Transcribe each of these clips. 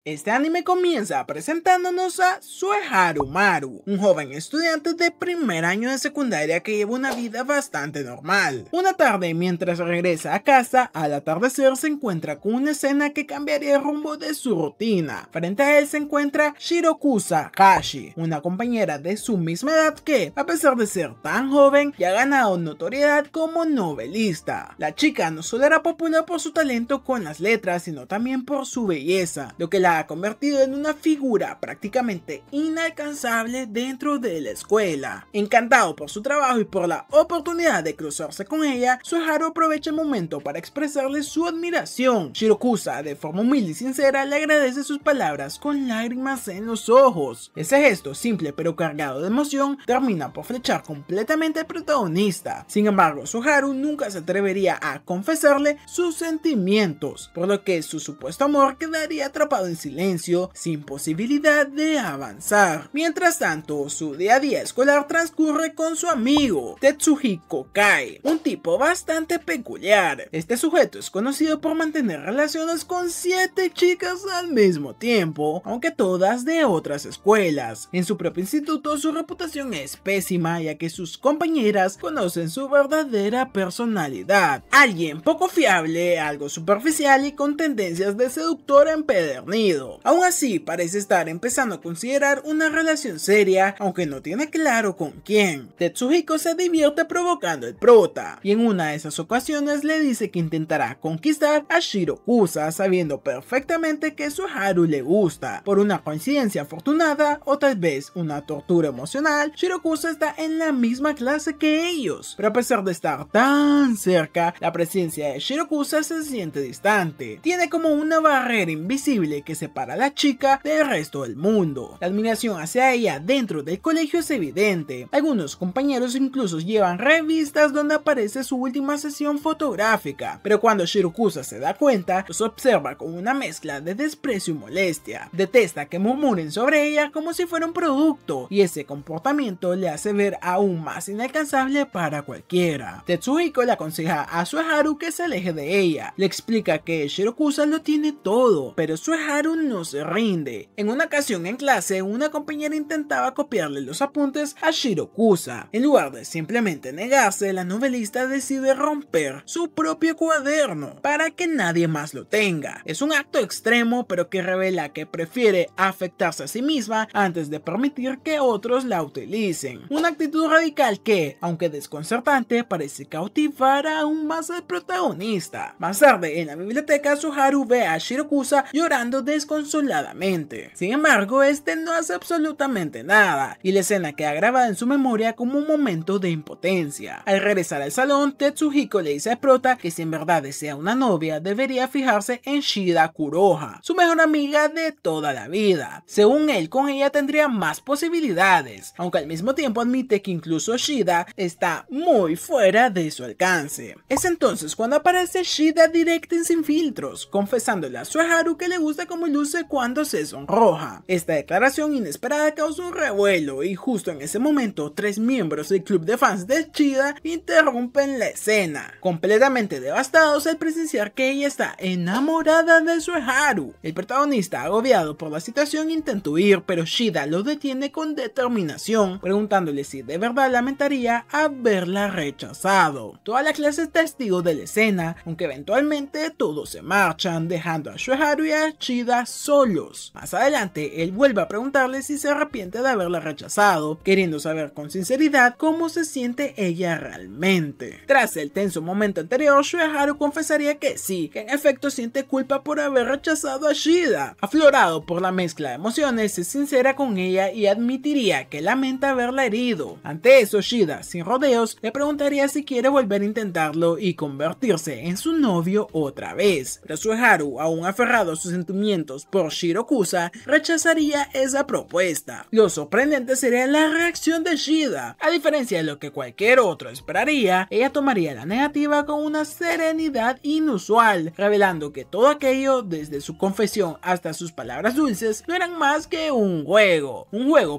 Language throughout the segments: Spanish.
Este anime comienza presentándonos a Sueharu Maru, un joven estudiante de primer año de secundaria que lleva una vida bastante normal. Una tarde, mientras regresa a casa, al atardecer se encuentra con una escena que cambiaría el rumbo de su rutina. Frente a él se encuentra Shirokusa Hashi, una compañera de su misma edad que, a pesar de ser tan joven, ya ha ganado notoriedad como novelista. La chica no solo era popular por su talento con las letras, sino también por su belleza, lo que la ha convertido en una figura prácticamente inalcanzable dentro de la escuela. Encantado por su trabajo y por la oportunidad de cruzarse con ella, Sueharu aprovecha el momento para expresarle su admiración. Shirokusa, de forma humilde y sincera, le agradece sus palabras con lágrimas en los ojos. Ese gesto, simple pero cargado de emoción, termina por flechar completamente al protagonista. Sin embargo, Sueharu nunca se atrevería a confesarle sus sentimientos, por lo que su supuesto amor quedaría atrapado en silencio, sin posibilidad de avanzar. Mientras tanto, su día a día escolar transcurre con su amigo, Tetsuhiko Kai, un tipo bastante peculiar. Este sujeto es conocido por mantener relaciones con 7 chicas al mismo tiempo, aunque todas de otras escuelas. En su propio instituto, su reputación es pésima, ya que sus compañeras conocen su verdadera personalidad. Alguien poco fiable, algo superficial y con tendencias de seductor empedernido. Aún así, parece estar empezando a considerar una relación seria, aunque no tiene claro con quién. Tetsuhiko se divierte provocando el prota, y en una de esas ocasiones le dice que intentará conquistar a Shirokusa, sabiendo perfectamente que Sueharu le gusta. Por una coincidencia afortunada, o tal vez una tortura emocional, Shirokusa está en la misma clase que ellos, pero a pesar de estar tan cerca, la presencia de Shirokusa se siente distante. Tiene como una barrera invisible que separa a la chica del resto del mundo. La admiración hacia ella dentro del colegio es evidente. Algunos compañeros incluso llevan revistas donde aparece su última sesión fotográfica, pero cuando Shirokusa se da cuenta, los observa con una mezcla de desprecio y molestia. Detesta que murmuren sobre ella como si fuera un producto, y ese comportamiento le hace ver aún más inalcanzable para cualquiera. Tetsuhiko le aconseja a Sueharu que se aleje de ella. Le explica que Shirokusa lo tiene todo, pero Sueharu no se rinde. En una ocasión en clase, una compañera intentaba copiarle los apuntes a Shirokusa. En lugar de simplemente negarse, la novelista decide romper su propio cuaderno para que nadie más lo tenga. Es un acto extremo, pero que revela que prefiere afectarse a sí misma antes de permitir que otros la utilicen. Una actitud radical que, aunque desconcertante, parece cautivar aún más al protagonista. Más tarde, en la biblioteca, Sueharu ve a Shirokusa llorando desconsoladamente. Sin embargo, este no hace absolutamente nada, y la escena queda grabada en su memoria como un momento de impotencia. Al regresar al salón, Tetsuhiko le dice al prota que si en verdad desea una novia, debería fijarse en Shida Kuroha, su mejor amiga de toda la vida. Según él, con ella tendría más posibilidades, aunque al mismo tiempo admite que incluso Shida está muy fuera de su alcance. Es entonces cuando aparece Shida directa y sin filtros, confesándole a Sueharu que le gusta como luce cuando se sonroja. Esta declaración inesperada causa un revuelo, y justo en ese momento 3 miembros del club de fans de Shida interrumpen la escena, completamente devastados al presenciar que ella está enamorada de Sueharu. El protagonista, agobiado por la situación, intenta huir, pero Shida lo detiene con determinación, preguntándole si de verdad lamentaría haberla rechazado. Toda la clase es testigo de la escena, aunque eventualmente todos se marchan, dejando a Sueharu y a Shida solos. Más adelante, él vuelve a preguntarle si se arrepiente de haberla rechazado, queriendo saber con sinceridad cómo se siente ella realmente. Tras el tenso momento anterior, Sueharu confesaría que sí, que en efecto siente culpa por haber rechazado a Shida. Aflorado por la mezcla de emociones, es sincera con ella y admitiría que lamenta haberla herido. Ante eso, Shida, sin rodeos, le preguntaría si quiere volver a intentarlo y convertirse en su novio otra vez. Pero Sueharu, aún aferrado a sus sentimientos por Shirokusa, rechazaría esa propuesta. Lo sorprendente sería la reacción de Shida. A diferencia de lo que cualquier otro esperaría, ella tomaría la negativa con una serenidad inusual, revelando que todo aquello, desde su confesión hasta sus palabras dulces, no eran más que un juego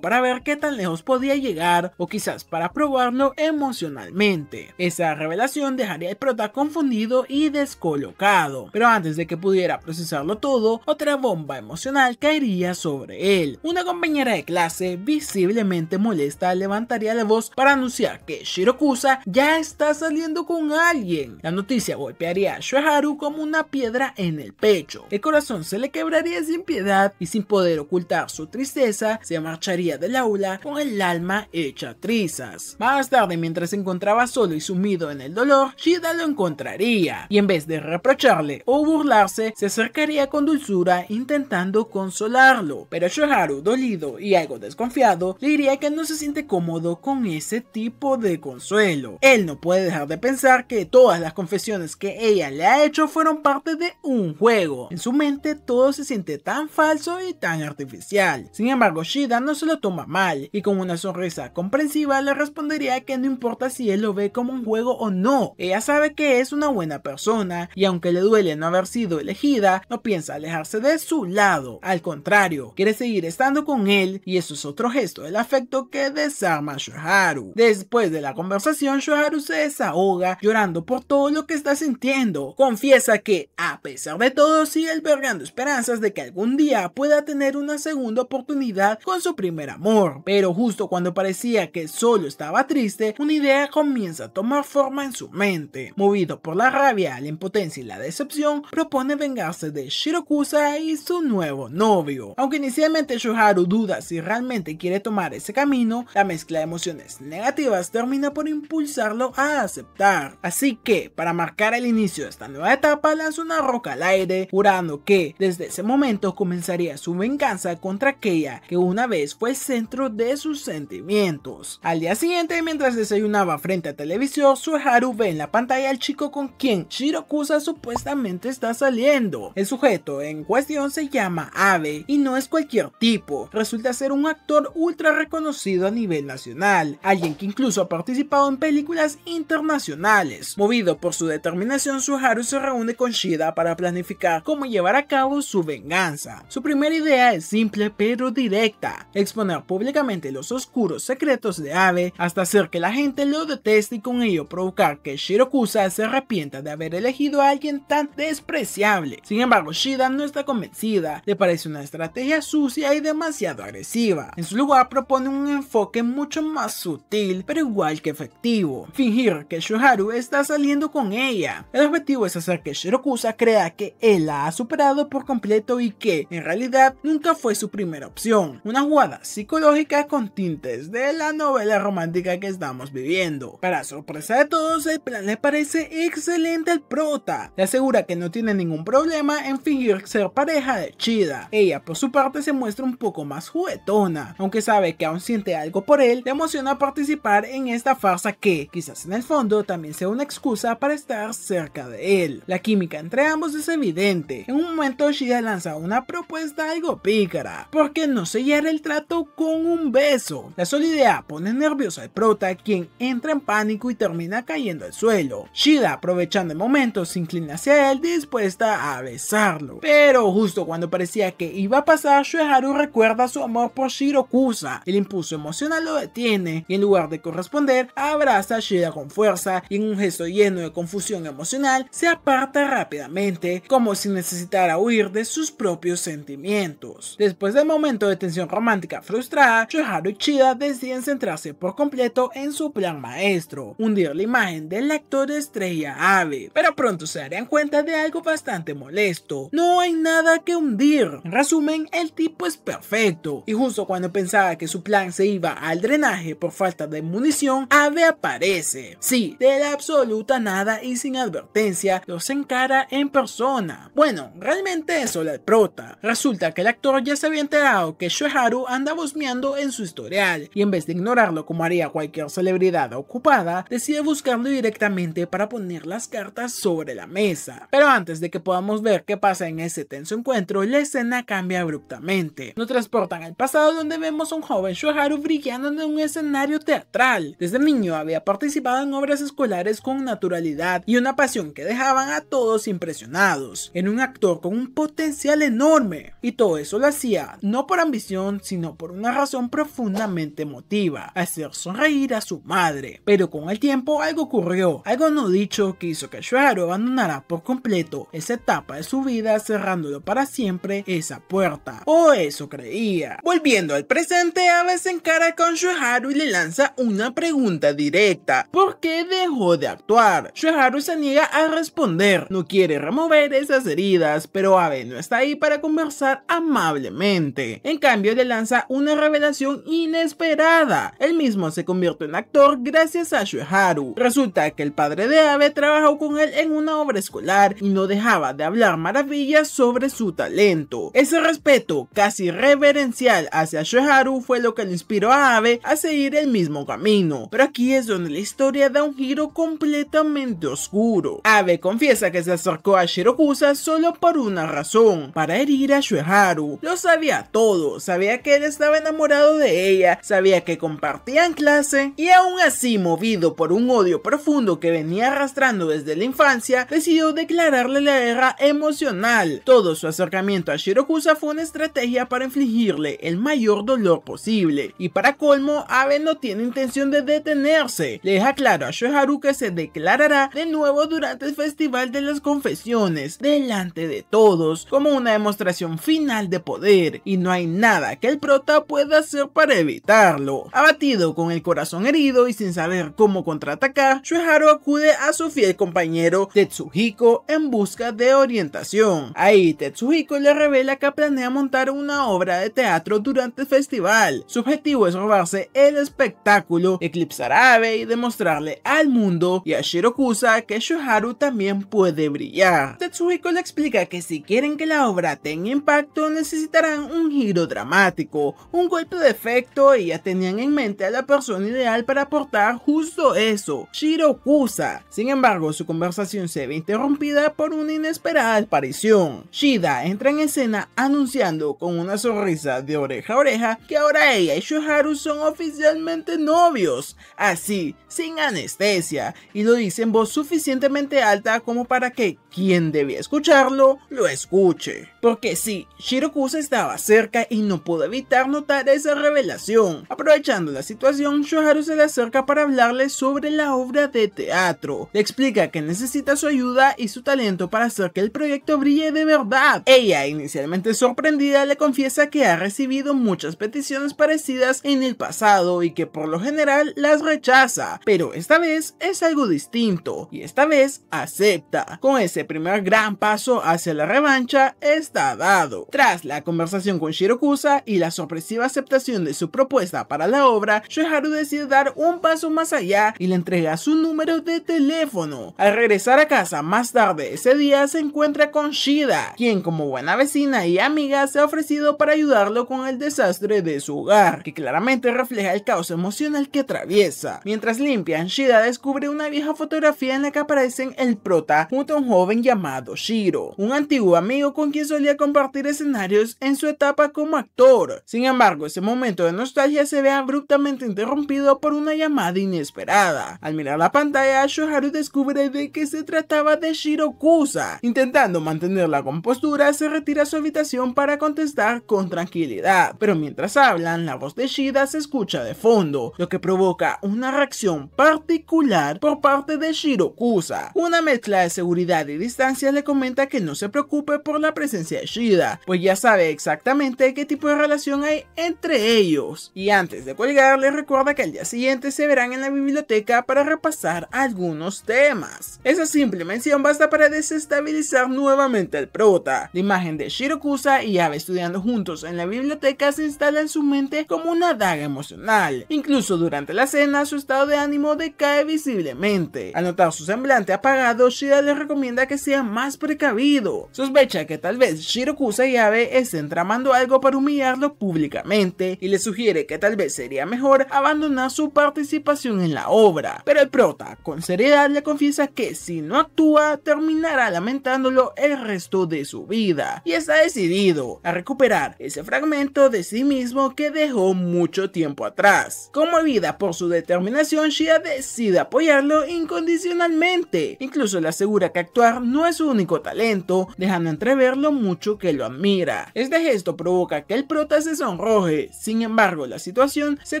para ver qué tan lejos podía llegar, o quizás para probarlo emocionalmente. Esa revelación dejaría al prota confundido y descolocado, pero antes de que pudiera procesarlo todo, otra primera bomba emocional caería sobre él. Una compañera de clase, visiblemente molesta, levantaría la voz para anunciar que Shirakusa ya está saliendo con alguien. La noticia golpearía a Shueharu como una piedra en el pecho. El corazón se le quebraría sin piedad y, sin poder ocultar su tristeza, se marcharía del aula con el alma hecha trizas. Más tarde, mientras se encontraba solo y sumido en el dolor, Shida lo encontraría y, en vez de reprocharle o burlarse, se acercaría con dulzura intentando consolarlo. Pero Shueharu, dolido y algo desconfiado, le diría que no se siente cómodo con ese tipo de consuelo. Él no puede dejar de pensar que todas las confesiones que ella le ha hecho fueron parte de un juego. En su mente todo se siente tan falso y tan artificial. Sin embargo, Shida no se lo toma mal y con una sonrisa comprensiva le respondería que no importa si él lo ve como un juego o no. Ella sabe que es una buena persona y, aunque le duele no haber sido elegida, no piensa alejarse de su lado. Al contrario, quiere seguir estando con él, y eso es otro gesto del afecto que desarma a Shueharu. Después de la conversación, Shueharu se desahoga llorando por todo lo que está sintiendo. Confiesa que, a pesar de todo, sigue albergando esperanzas de que algún día pueda tener una segunda oportunidad con su primer amor. Pero justo cuando parecía que solo estaba triste, una idea comienza a tomar forma en su mente. Movido por la rabia, la impotencia y la decepción, propone vengarse de Shirakusa y su nuevo novio. Aunque inicialmente Shueharu duda si realmente quiere tomar ese camino, la mezcla de emociones negativas termina por impulsarlo a aceptar. Así que, para marcar el inicio de esta nueva etapa, lanza una roca al aire, jurando que desde ese momento comenzaría su venganza contra aquella que una vez fue el centro de sus sentimientos. Al día siguiente, mientras desayunaba frente a televisor, Shueharu ve en la pantalla al chico con quien Shirakusa supuestamente está saliendo. El sujeto en cuestión se llama Abe y no es cualquier tipo. Resulta ser un actor ultra reconocido a nivel nacional, alguien que incluso ha participado en películas internacionales. Movido por su determinación, Shueharu se reúne con Shida para planificar cómo llevar a cabo su venganza. Su primera idea es simple pero directa: exponer públicamente los oscuros secretos de Abe hasta hacer que la gente lo deteste y con ello provocar que Shirakusa se arrepienta de haber elegido a alguien tan despreciable. Sin embargo, Shida no está convencida, le parece una estrategia sucia y demasiado agresiva. En su lugar, propone un enfoque mucho más sutil pero igual que efectivo: fingir que Shueharu está saliendo con ella. El objetivo es hacer que Shirakusa crea que él la ha superado por completo y que, en realidad, nunca fue su primera opción. Una jugada psicológica con tintes de la novela romántica que estamos viviendo. Para sorpresa de todos, el plan le parece excelente al prota. Le asegura que no tiene ningún problema en fingir ser pareja de Shida. Ella, por su parte, se muestra un poco más juguetona. Aunque sabe que aún siente algo por él, le emociona participar en esta farsa que, quizás en el fondo, también sea una excusa para estar cerca de él. La química entre ambos es evidente. En un momento, Shida lanza una propuesta algo pícara: ¿por qué no sellar el trato con un beso? La sola idea pone nervioso al prota, quien entra en pánico y termina cayendo al suelo. Shida, aprovechando el momento, se inclina hacia él dispuesta a besarlo. Pero justo cuando parecía que iba a pasar, Shueharu recuerda su amor por Shirakusa. El impulso emocional lo detiene y, en lugar de corresponder, abraza a Shida con fuerza y, en un gesto lleno de confusión emocional, se aparta rápidamente, como si necesitara huir de sus propios sentimientos. Después del momento de tensión romántica frustrada, Shueharu y Shida deciden centrarse por completo en su plan maestro: hundir la imagen del actor estrella Abe. Pero pronto se darían cuenta de algo bastante molesto: no hay nada que hundir. En resumen, el tipo es perfecto, y justo cuando pensaba que su plan se iba al drenaje por falta de munición, Abe aparece. Sí, de la absoluta nada y sin advertencia, los encara en persona. Bueno, realmente es solo el prota. Resulta que el actor ya se había enterado que Shueharu andaba husmeando en su historial, y en vez de ignorarlo como haría cualquier celebridad ocupada, decide buscarlo directamente para poner las cartas sobre la mesa. Pero antes de que podamos ver qué pasa en ese tenso encuentro, la escena cambia abruptamente. Nos transportan al pasado, donde vemos a un joven Shueharu brillando en un escenario teatral. Desde niño había participado en obras escolares con naturalidad y una pasión que dejaban a todos impresionados. Era un actor con un potencial enorme, y todo eso lo hacía no por ambición, sino por una razón profundamente emotiva: hacer sonreír a su madre. Pero con el tiempo algo ocurrió, algo no dicho, que hizo que Shueharu abandonara por completo esa etapa de su vida, cerrando cerrado para siempre esa puerta, o eso creía. Volviendo al presente, Abe se encara con Shueharu y le lanza una pregunta directa: ¿por qué dejó de actuar? Shueharu se niega a responder, no quiere remover esas heridas, pero Abe no está ahí para conversar amablemente. En cambio, le lanza una revelación inesperada: él mismo se convierte en actor gracias a Shueharu. Resulta que el padre de Abe trabajó con él en una obra escolar y no dejaba de hablar maravillas sobre su talento. Ese respeto casi reverencial hacia Shueharu fue lo que le inspiró a Abe a seguir el mismo camino. Pero aquí es donde la historia da un giro completamente oscuro. Abe confiesa que se acercó a Shirokusa solo por una razón: para herir a Shueharu. Lo sabía todo, sabía que él estaba enamorado de ella, sabía que compartían clase, y aún así, movido por un odio profundo que venía arrastrando desde la infancia, decidió declararle la guerra emocional. Todo su acercamiento a Shirokusa fue una estrategia para infligirle el mayor dolor posible, y para colmo, Abe no tiene intención de detenerse. Le deja claro a Shueharu que se declarará de nuevo durante el Festival de las Confesiones, delante de todos, como una demostración final de poder, y no hay nada que el prota pueda hacer para evitarlo. Abatido, con el corazón herido y sin saber cómo contraatacar, Shueharu acude a su fiel compañero Tetsuhiko en busca de orientación. Ahí Tetsuhiko le revela que planea montar una obra de teatro durante el festival. Su objetivo es robarse el espectáculo, eclipsar a Abe y demostrarle al mundo y a Shirokusa que Shueharu también puede brillar. Tetsuhiko le explica que si quieren que la obra tenga impacto necesitarán un giro dramático, un golpe de efecto, y ya tenían en mente a la persona ideal para aportar justo eso: Shirokusa. Sin embargo, su conversación se ve interrumpida por una inesperada aparición. Shida entra en escena anunciando con una sonrisa de oreja a oreja que ahora ella y Shueharu son oficialmente novios, así, sin anestesia, y lo dice en voz suficientemente alta como para que quien debía escucharlo lo escuche. Porque sí, Shirokusa estaba cerca y no pudo evitar notar esa revelación. Aprovechando la situación, Shueharu se le acerca para hablarle sobre la obra de teatro. Le explica que necesita su ayuda y su talento para hacer que el proyecto brille de verdad. Ella, inicialmente sorprendida, le confiesa que ha recibido muchas peticiones parecidas en el pasado y que por lo general las rechaza, pero esta vez es algo distinto y esta vez acepta. Con ese primer gran paso hacia la revancha está dado. Tras la conversación con Shirokusa y la sorpresiva aceptación de su propuesta para la obra, Shueharu decide dar un paso más allá y le entrega su número de teléfono. Al regresar a casa más tarde ese día, se encuentra con Shida, quien como buena vecina y amiga se ha ofrecido para ayudarlo con el desastre de su hogar, que claramente refleja el caos emocional que atraviesa. Mientras limpian, Shida descubre una vieja fotografía en la que aparecen el prota junto a un joven llamado Shiro, un antiguo amigo con quien solía compartir escenarios en su etapa como actor. Sin embargo, ese momento de nostalgia se ve abruptamente interrumpido por una llamada inesperada. Al mirar la pantalla, Shueharu descubre de que se trataba de Shirokusa. Intentando mantener la compostura, se retira a su habitación para contestar con tranquilidad, pero mientras hablan, la voz de Shida se escucha de fondo, lo que provoca una reacción particular por parte de Shirokusa. Una mezcla de seguridad y distancia le comenta que no se preocupe por la presencia de Shida, pues ya sabe exactamente qué tipo de relación hay entre ellos. Y antes de colgar, le recuerda que al día siguiente se verán en la biblioteca para repasar algunos temas. Esa simple mención basta para desestabilizar nuevamente al prota. La imagen de Shirokusa y Abe estudiando juntos en la biblioteca se instala en su mente como una daga emocional. Incluso durante la cena, su estado de ánimo decae visiblemente. Al notar su semblante apagado, Shida le recomienda que sea más precavido. Sospecha que tal vez Shirokusa y Abe estén tramando algo para humillarlo públicamente y le sugiere que tal vez sería mejor abandonar su participación en la obra. Pero el prota, con seriedad, le confiesa que si no actúa, terminará lamentándolo el resto de su vida, y está decidido a recuperar ese fragmento de sí mismo que dejó mucho tiempo atrás. Conmovida por su determinación, Shida decide apoyarlo incondicionalmente. Incluso le asegura que actuar no es su único talento, dejando entrever lo mucho que lo admira. Este gesto provoca que el prota se sonroje. Sin embargo, la situación se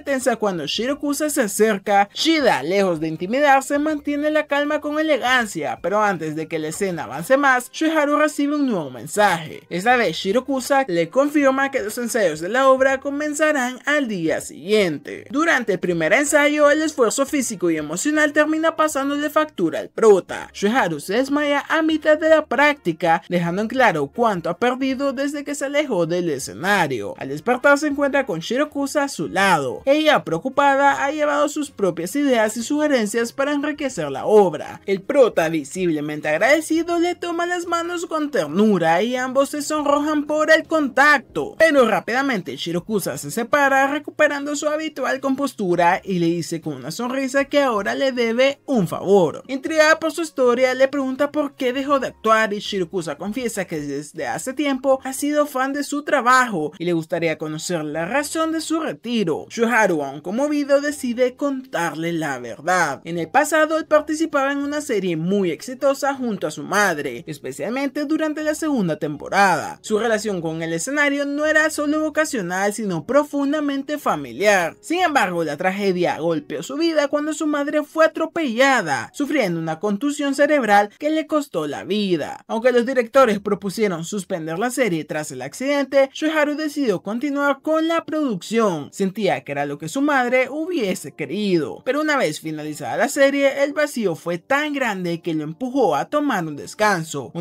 tensa cuando Shirokusa se acerca. Shida, lejos de intimidarse, mantiene la calma con elegancia, pero antes de que la escena avance más, Shueharu recibe un nuevo un mensaje. Esta vez Shirokusa le confirma que los ensayos de la obra comenzarán al día siguiente. Durante el primer ensayo, el esfuerzo físico y emocional termina pasándole factura al prota. Shueharu se desmaya a mitad de la práctica, dejando en claro cuánto ha perdido desde que se alejó del escenario. Al despertar se encuentra con Shirokusa a su lado. Ella, preocupada, ha llevado sus propias ideas y sugerencias para enriquecer la obra. El prota, visiblemente agradecido, le toma las manos con ternura y ambos se sonrojan por el contacto. Pero rápidamente Shirokusa se separa, recuperando su habitual compostura, y le dice con una sonrisa que ahora le debe un favor. Intrigada por su historia, le pregunta por qué dejó de actuar, y Shirokusa confiesa que desde hace tiempo ha sido fan de su trabajo y le gustaría conocer la razón de su retiro. Shueharu, aún conmovido, decide contarle la verdad. En el pasado, él participaba en una serie muy exitosa junto a su madre, especialmente durante la segunda temporada. Su relación con el escenario no era solo vocacional, sino profundamente familiar. Sin embargo, la tragedia golpeó su vida cuando su madre fue atropellada, sufriendo una contusión cerebral que le costó la vida. Aunque los directores propusieron suspender la serie tras el accidente, Shueharu decidió continuar con la producción. Sentía que era lo que su madre hubiese querido. Pero una vez finalizada la serie, el vacío fue tan grande que lo empujó a tomar un descanso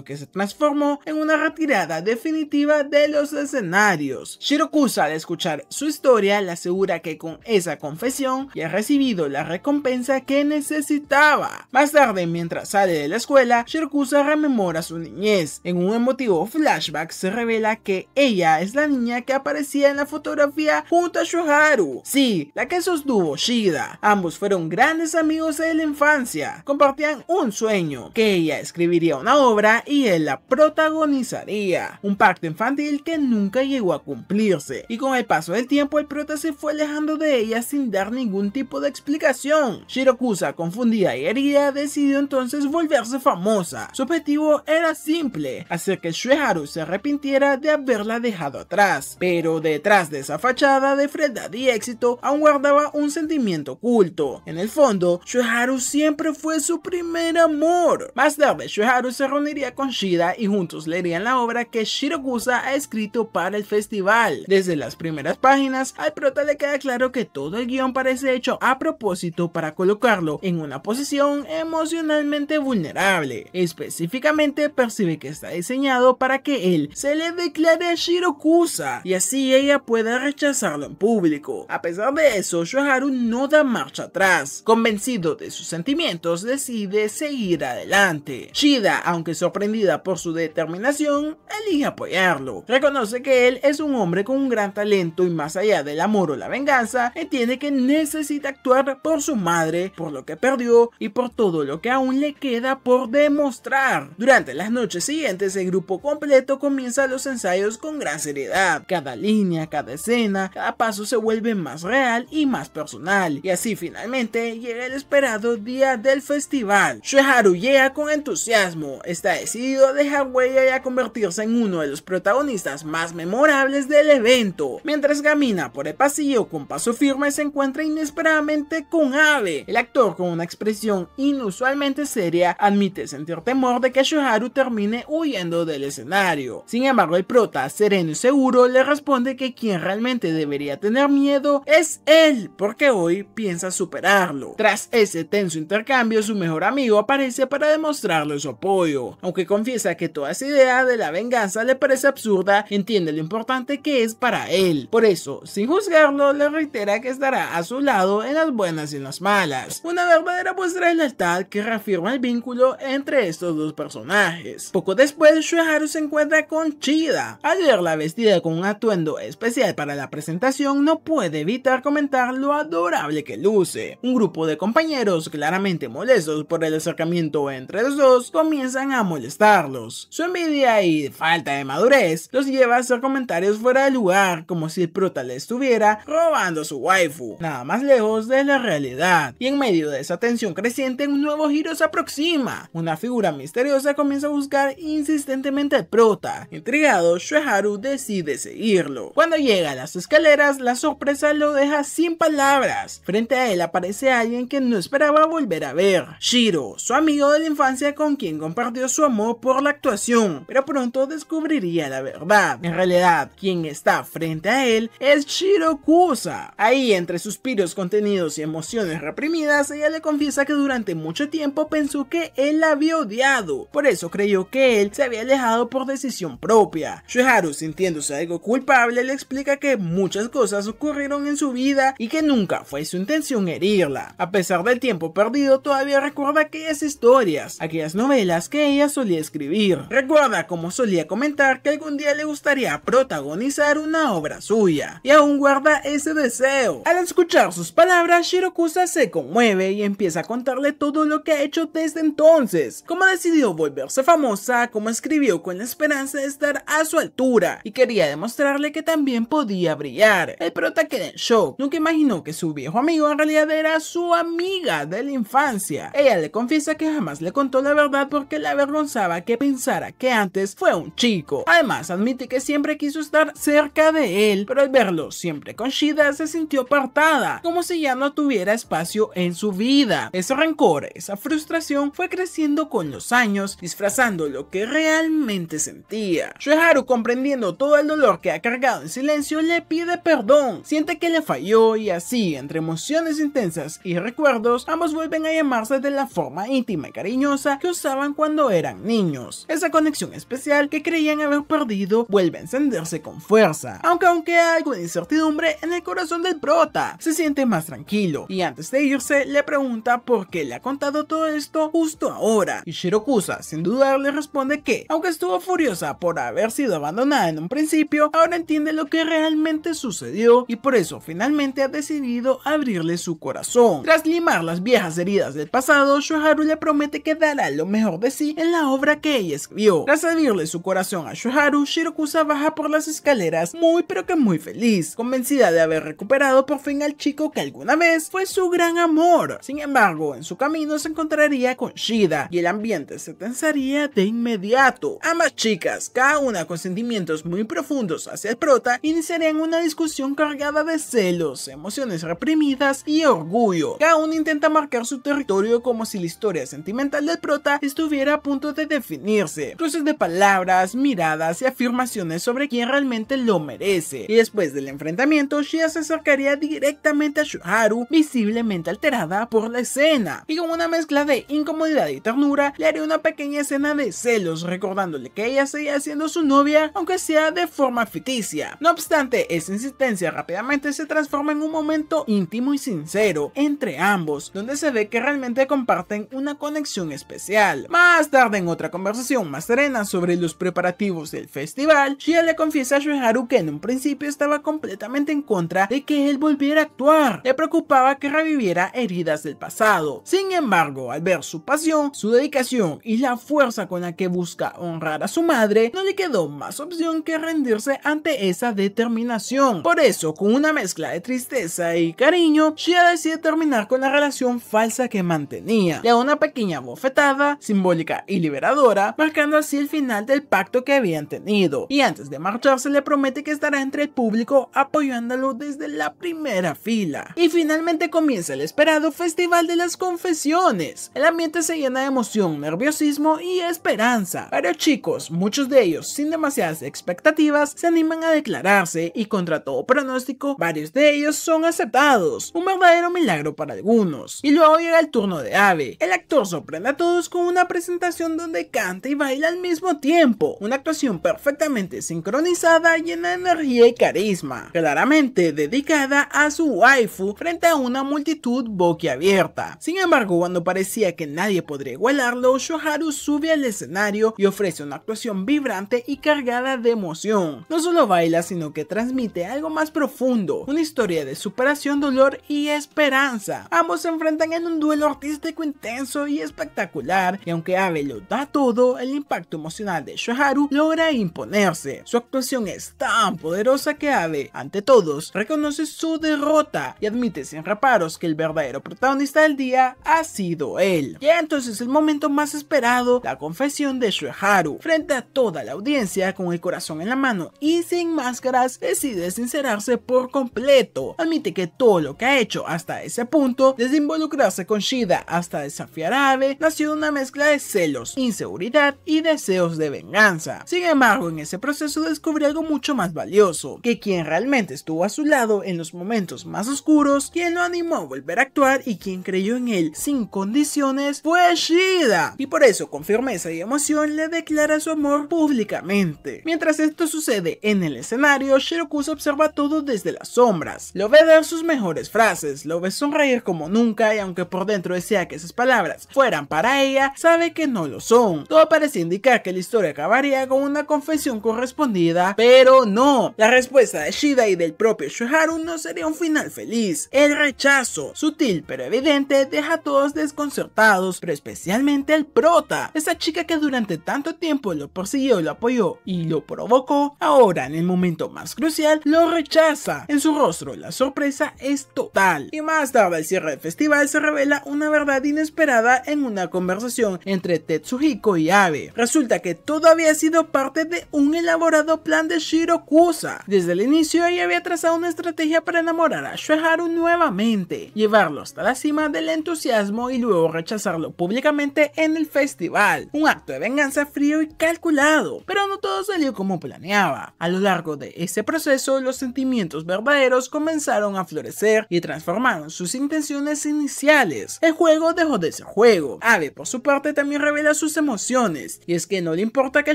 que se transformó en una retirada definitiva de los escenarios. Shirokusa, al escuchar su historia, le asegura que con esa confesión ya ha recibido la recompensa que necesitaba. Más tarde, mientras sale de la escuela, Shirokusa rememora su niñez. En un emotivo flashback se revela que ella es la niña que aparecía en la fotografía junto a Shueharu. Sí, la que sostuvo Shida. Ambos fueron grandes amigos de la infancia. Compartían un sueño, que ella escribiría una obra y él la protagonizaría. Un pacto infantil que nunca llegó a cumplirse. Y con el paso del tiempo, el prota se fue alejando de ella sin dar ningún tipo de explicación. Shirokusa, confundida y herida, decidió entonces volverse famosa. Su objetivo era simple: hacer que Shueharu se arrepintiera de haberla dejado atrás. Pero detrás de esa fachada de frialdad y éxito, aún guardaba un sentimiento oculto. En el fondo, Shueharu siempre fue su primer amor. Más tarde, Shueharu se reuniría con Shida y juntos leerían la obra que Shirokusa ha escrito para el festival. Desde las primeras páginas, al prota le queda claro que todo el guión parece hecho a propósito para colocarlo en una posición emocionalmente vulnerable. Específicamente, percibe que está diseñado para que él se le declare a Shirokusa y así ella pueda rechazarlo en público. A pesar de eso, Shueharu no da marcha atrás. Convencido de sus sentimientos, decide seguir adelante. Shida, aunque sorprendida por su determinación, elige apoyarlo. Reconoce que él es un hombre con un gran talento y más allá del amor o la venganza, entiende que necesita actuar por su madre, por lo que perdió y por todo lo que aún le queda por demostrar. Durante las noches siguientes, el grupo completo comienza los ensayos con gran seriedad. Cada línea, cada escena, cada paso se vuelve más real y más personal. Y así finalmente llega el esperado día del festival. Shueharu llega con entusiasmo, está decidido a dejar huella y a convertirse en uno de los protagonistas más memorables del evento. Mientras camina por el pasillo con paso firme, se encuentra inesperadamente con Abe. El actor, con una expresión inusualmente seria, admite sentir temor de que Shueharu termine huyendo del escenario. Sin embargo, el prota, sereno y seguro, le responde que quien realmente debería tener miedo es él, porque hoy piensa superarlo. Tras ese tenso intercambio, su mejor amigo aparece para demostrarle su apoyo. Aunque confiesa que toda esa idea de la venganza le parece absurda, entiende lo importante que es para él. Por eso, sin juzgarlo, le reitera que estará a su lado en las buenas y en las malas. Una verdadera muestra de lealtad que reafirma el vínculo entre estos dos personajes. Poco después, Shueharu se encuentra con Shida. Al verla vestida con un atuendo especial para la presentación, no puede evitar comentar lo adorable que luce. Un grupo de compañeros, claramente molestos por el acercamiento entre los dos, comienzan a molestarlos. Su envidia y falta de madurez los lleva a hacer comentarios fuera de lugar, como si el prota le estuviera robando su waifu, nada más lejos de la realidad. Y en medio de esa tensión creciente, un nuevo giro se aproxima. Una figura misteriosa comienza a buscar insistentemente al prota. Intrigado, Shueharu decide seguirlo. Cuando llega a las escaleras, la sorpresa lo deja sin palabras. Frente a él aparece alguien que no esperaba volver a ver: Shiro, su amigo de la infancia con quien compartió su amor por la actuación, pero pronto descubriría la verdad. En realidad, quien está frente a él es Shirakusa. Ahí, entre suspiros contenidos y emociones reprimidas, ella le confiesa que durante mucho tiempo pensó que él la había odiado, por eso creyó que él se había alejado por decisión propia. Shueharu, sintiéndose algo culpable, le explica que muchas cosas ocurrieron en su vida y que nunca fue su intención herirla. A pesar del tiempo perdido, todavía recuerda aquellas historias, aquellas novelas que ella solía escribir. Recuerda cómo solía comentar que algún día le gustaría protagonizar una obra suya, y aún guarda ese deseo. Al escuchar sus palabras, Shirakusa se conmueve y empieza a contarle todo lo que ha hecho desde entonces, cómo decidió volverse famosa, cómo escribió con la esperanza de estar a su altura y quería demostrarle que también podía brillar. El prota queda en shock, nunca imaginó que su viejo amigo en realidad era su amiga de la infancia. Ella le confiesa que jamás le contó la verdad porque le avergonzaba que pensara que antes fue un chico. Además, admite que siempre quiso estar cerca de él, pero al verlo siempre con Shida se sintió apartada, como si ya no tuviera espacio en su vida. Ese rencor, esa frustración fue creciendo con los años, disfrazando lo que realmente sentía. Shueharu, comprendiendo todo el dolor que ha cargado en silencio, le pide perdón, siente que le falló y así, entre emociones intensas y recuerdos, ambos vuelven a llamarse de la forma íntima y cariñosa que usaban cuando eran niños. Esa conexión especial que creían haber perdido vuelve a encenderse con fuerza, aunque hay algo de incertidumbre en el corazón del prota. Se siente más tranquilo y antes de irse le pregunta por qué le ha contado todo esto justo ahora, y Shirakusa sin dudar le responde que, aunque estuvo furiosa por haber sido abandonada en un principio, ahora entiende lo que realmente sucedió y por eso finalmente ha decidido abrirle su corazón. Tras limar las viejas heridas del pasado, Shueharu le promete que dará lo mejor de sí en la obra que ella escribió. Tras abrirle su corazón a Shueharu, Shirakusa baja por las escaleras muy pero que muy feliz, convencida de haber recuperado por fin al chico que alguna vez fue su gran amor. Sin embargo, en su camino se encontraría con Shida y el ambiente se tensaría de inmediato. Ambas chicas, cada una con sentimientos muy profundos hacia el prota, iniciarían una discusión cargada de celos, emociones reprimidas y orgullo. Cada una intenta marcar su territorio como si la historia sentimental del prota estuviera a punto de definirse. Cruces de palabras, miradas y afirmaciones sobre quién realmente lo merece. Y después del enfrentamiento, Shida se acercaría directamente a Shueharu, visiblemente alterada por la escena, y con una mezcla de incomodidad y ternura, le haría una pequeña escena de celos, recordándole que ella seguía siendo su novia, aunque sea de forma ficticia. No obstante, esa insistencia rápidamente se transforma en un momento íntimo y sincero entre ambos, donde se ve que realmente comparten una conexión especial. Más tarde, en otra conversación más serena sobre los preparativos del festival, Shida le confiesa a Shueharu que en un principio estaba completamente en contra de que él volviera a actuar. Le preocupaba que reviviera heridas del pasado. Sin embargo, al ver su pasión, su dedicación y la fuerza con la que busca honrar a su madre, no le quedó más opción que rendirse ante esa determinación. Por eso, con una mezcla de tristeza y cariño, Shida decide terminar con la relación falsa que mantenía. Le da una pequeña bofetada, simbólica y liberadora, marcando así el final del pacto que habían tenido. Y antes de marcharse le promete que estará entre el público apoyándolo desde la primera fila. Y finalmente comienza el esperado Festival de las Confesiones. El ambiente se llena de emoción, nerviosismo y esperanza. Varios chicos, muchos de ellos sin demasiadas expectativas, se animan a declararse y contra todo pronóstico, varios de ellos son aceptados. Un verdadero milagro para algunos. Y luego llega el turno de Abe. El actor sorprende a todos con una presentación donde canta y baila al mismo tiempo. Una actuación perfectamente sincronizada, llena de energía y carisma, claramente dedicada a su waifu frente a una multitud boquiabierta. Sin embargo, cuando parecía que nadie podría igualarlo, Shueharu sube al escenario y ofrece una actuación vibrante y cargada de emoción. No solo baila, sino que transmite algo más profundo, una historia de superación, dolor y esperanza. Ambos se enfrentan en un duelo artístico intenso y espectacular, y aunque Abe lo da todo, el impacto emocional de Shueharu logra imponerse. Su actuación es tan poderosa que Abe, ante todos, reconoce su derrota y admite sin reparos que el verdadero protagonista del día ha sido él. Y entonces el momento más esperado, la confesión de Shueharu. Frente a toda la audiencia, con el corazón en la mano y sin máscaras, decide sincerarse por completo. Admite que todo lo que ha hecho hasta ese punto, desde involucrarse con Shida hasta desafiar a Abe, nació de una mezcla de celos, inseguridad rivalidad y deseos de venganza. Sin embargo, en ese proceso descubrió algo mucho más valioso, que quien realmente estuvo a su lado en los momentos más oscuros, quien lo animó a volver a actuar y quien creyó en él sin condiciones fue Shida, y por eso con firmeza y emoción le declara su amor públicamente. Mientras esto sucede en el escenario, Shirakusa observa todo desde las sombras, lo ve dar sus mejores frases, lo ve sonreír como nunca, y aunque por dentro desea que esas palabras fueran para ella, sabe que no lo son. Todo parecía indicar que la historia acabaría con una confesión correspondida, pero no. La respuesta de Shida y del propio Shueharu no sería un final feliz. El rechazo, sutil pero evidente, deja a todos desconcertados, pero especialmente al prota, esa chica que durante tanto tiempo lo persiguió, lo apoyó y lo provocó, ahora en el momento más crucial lo rechaza. En su rostro la sorpresa es total, y más tarde al cierre del festival se revela una verdad inesperada en una conversación entre Tetsuhiko y Abe. Resulta que todo había sido parte de un elaborado plan de Shirakusa. Desde el inicio ella había trazado una estrategia para enamorar a Shueharu nuevamente, llevarlo hasta la cima del entusiasmo y luego rechazarlo públicamente en el festival. Un acto de venganza frío y calculado, pero no todo salió como planeaba. A lo largo de ese proceso, los sentimientos verdaderos comenzaron a florecer y transformaron sus intenciones iniciales. El juego dejó de ser juego. Abe, por su parte, también revela sus emociones, y es que no le importa que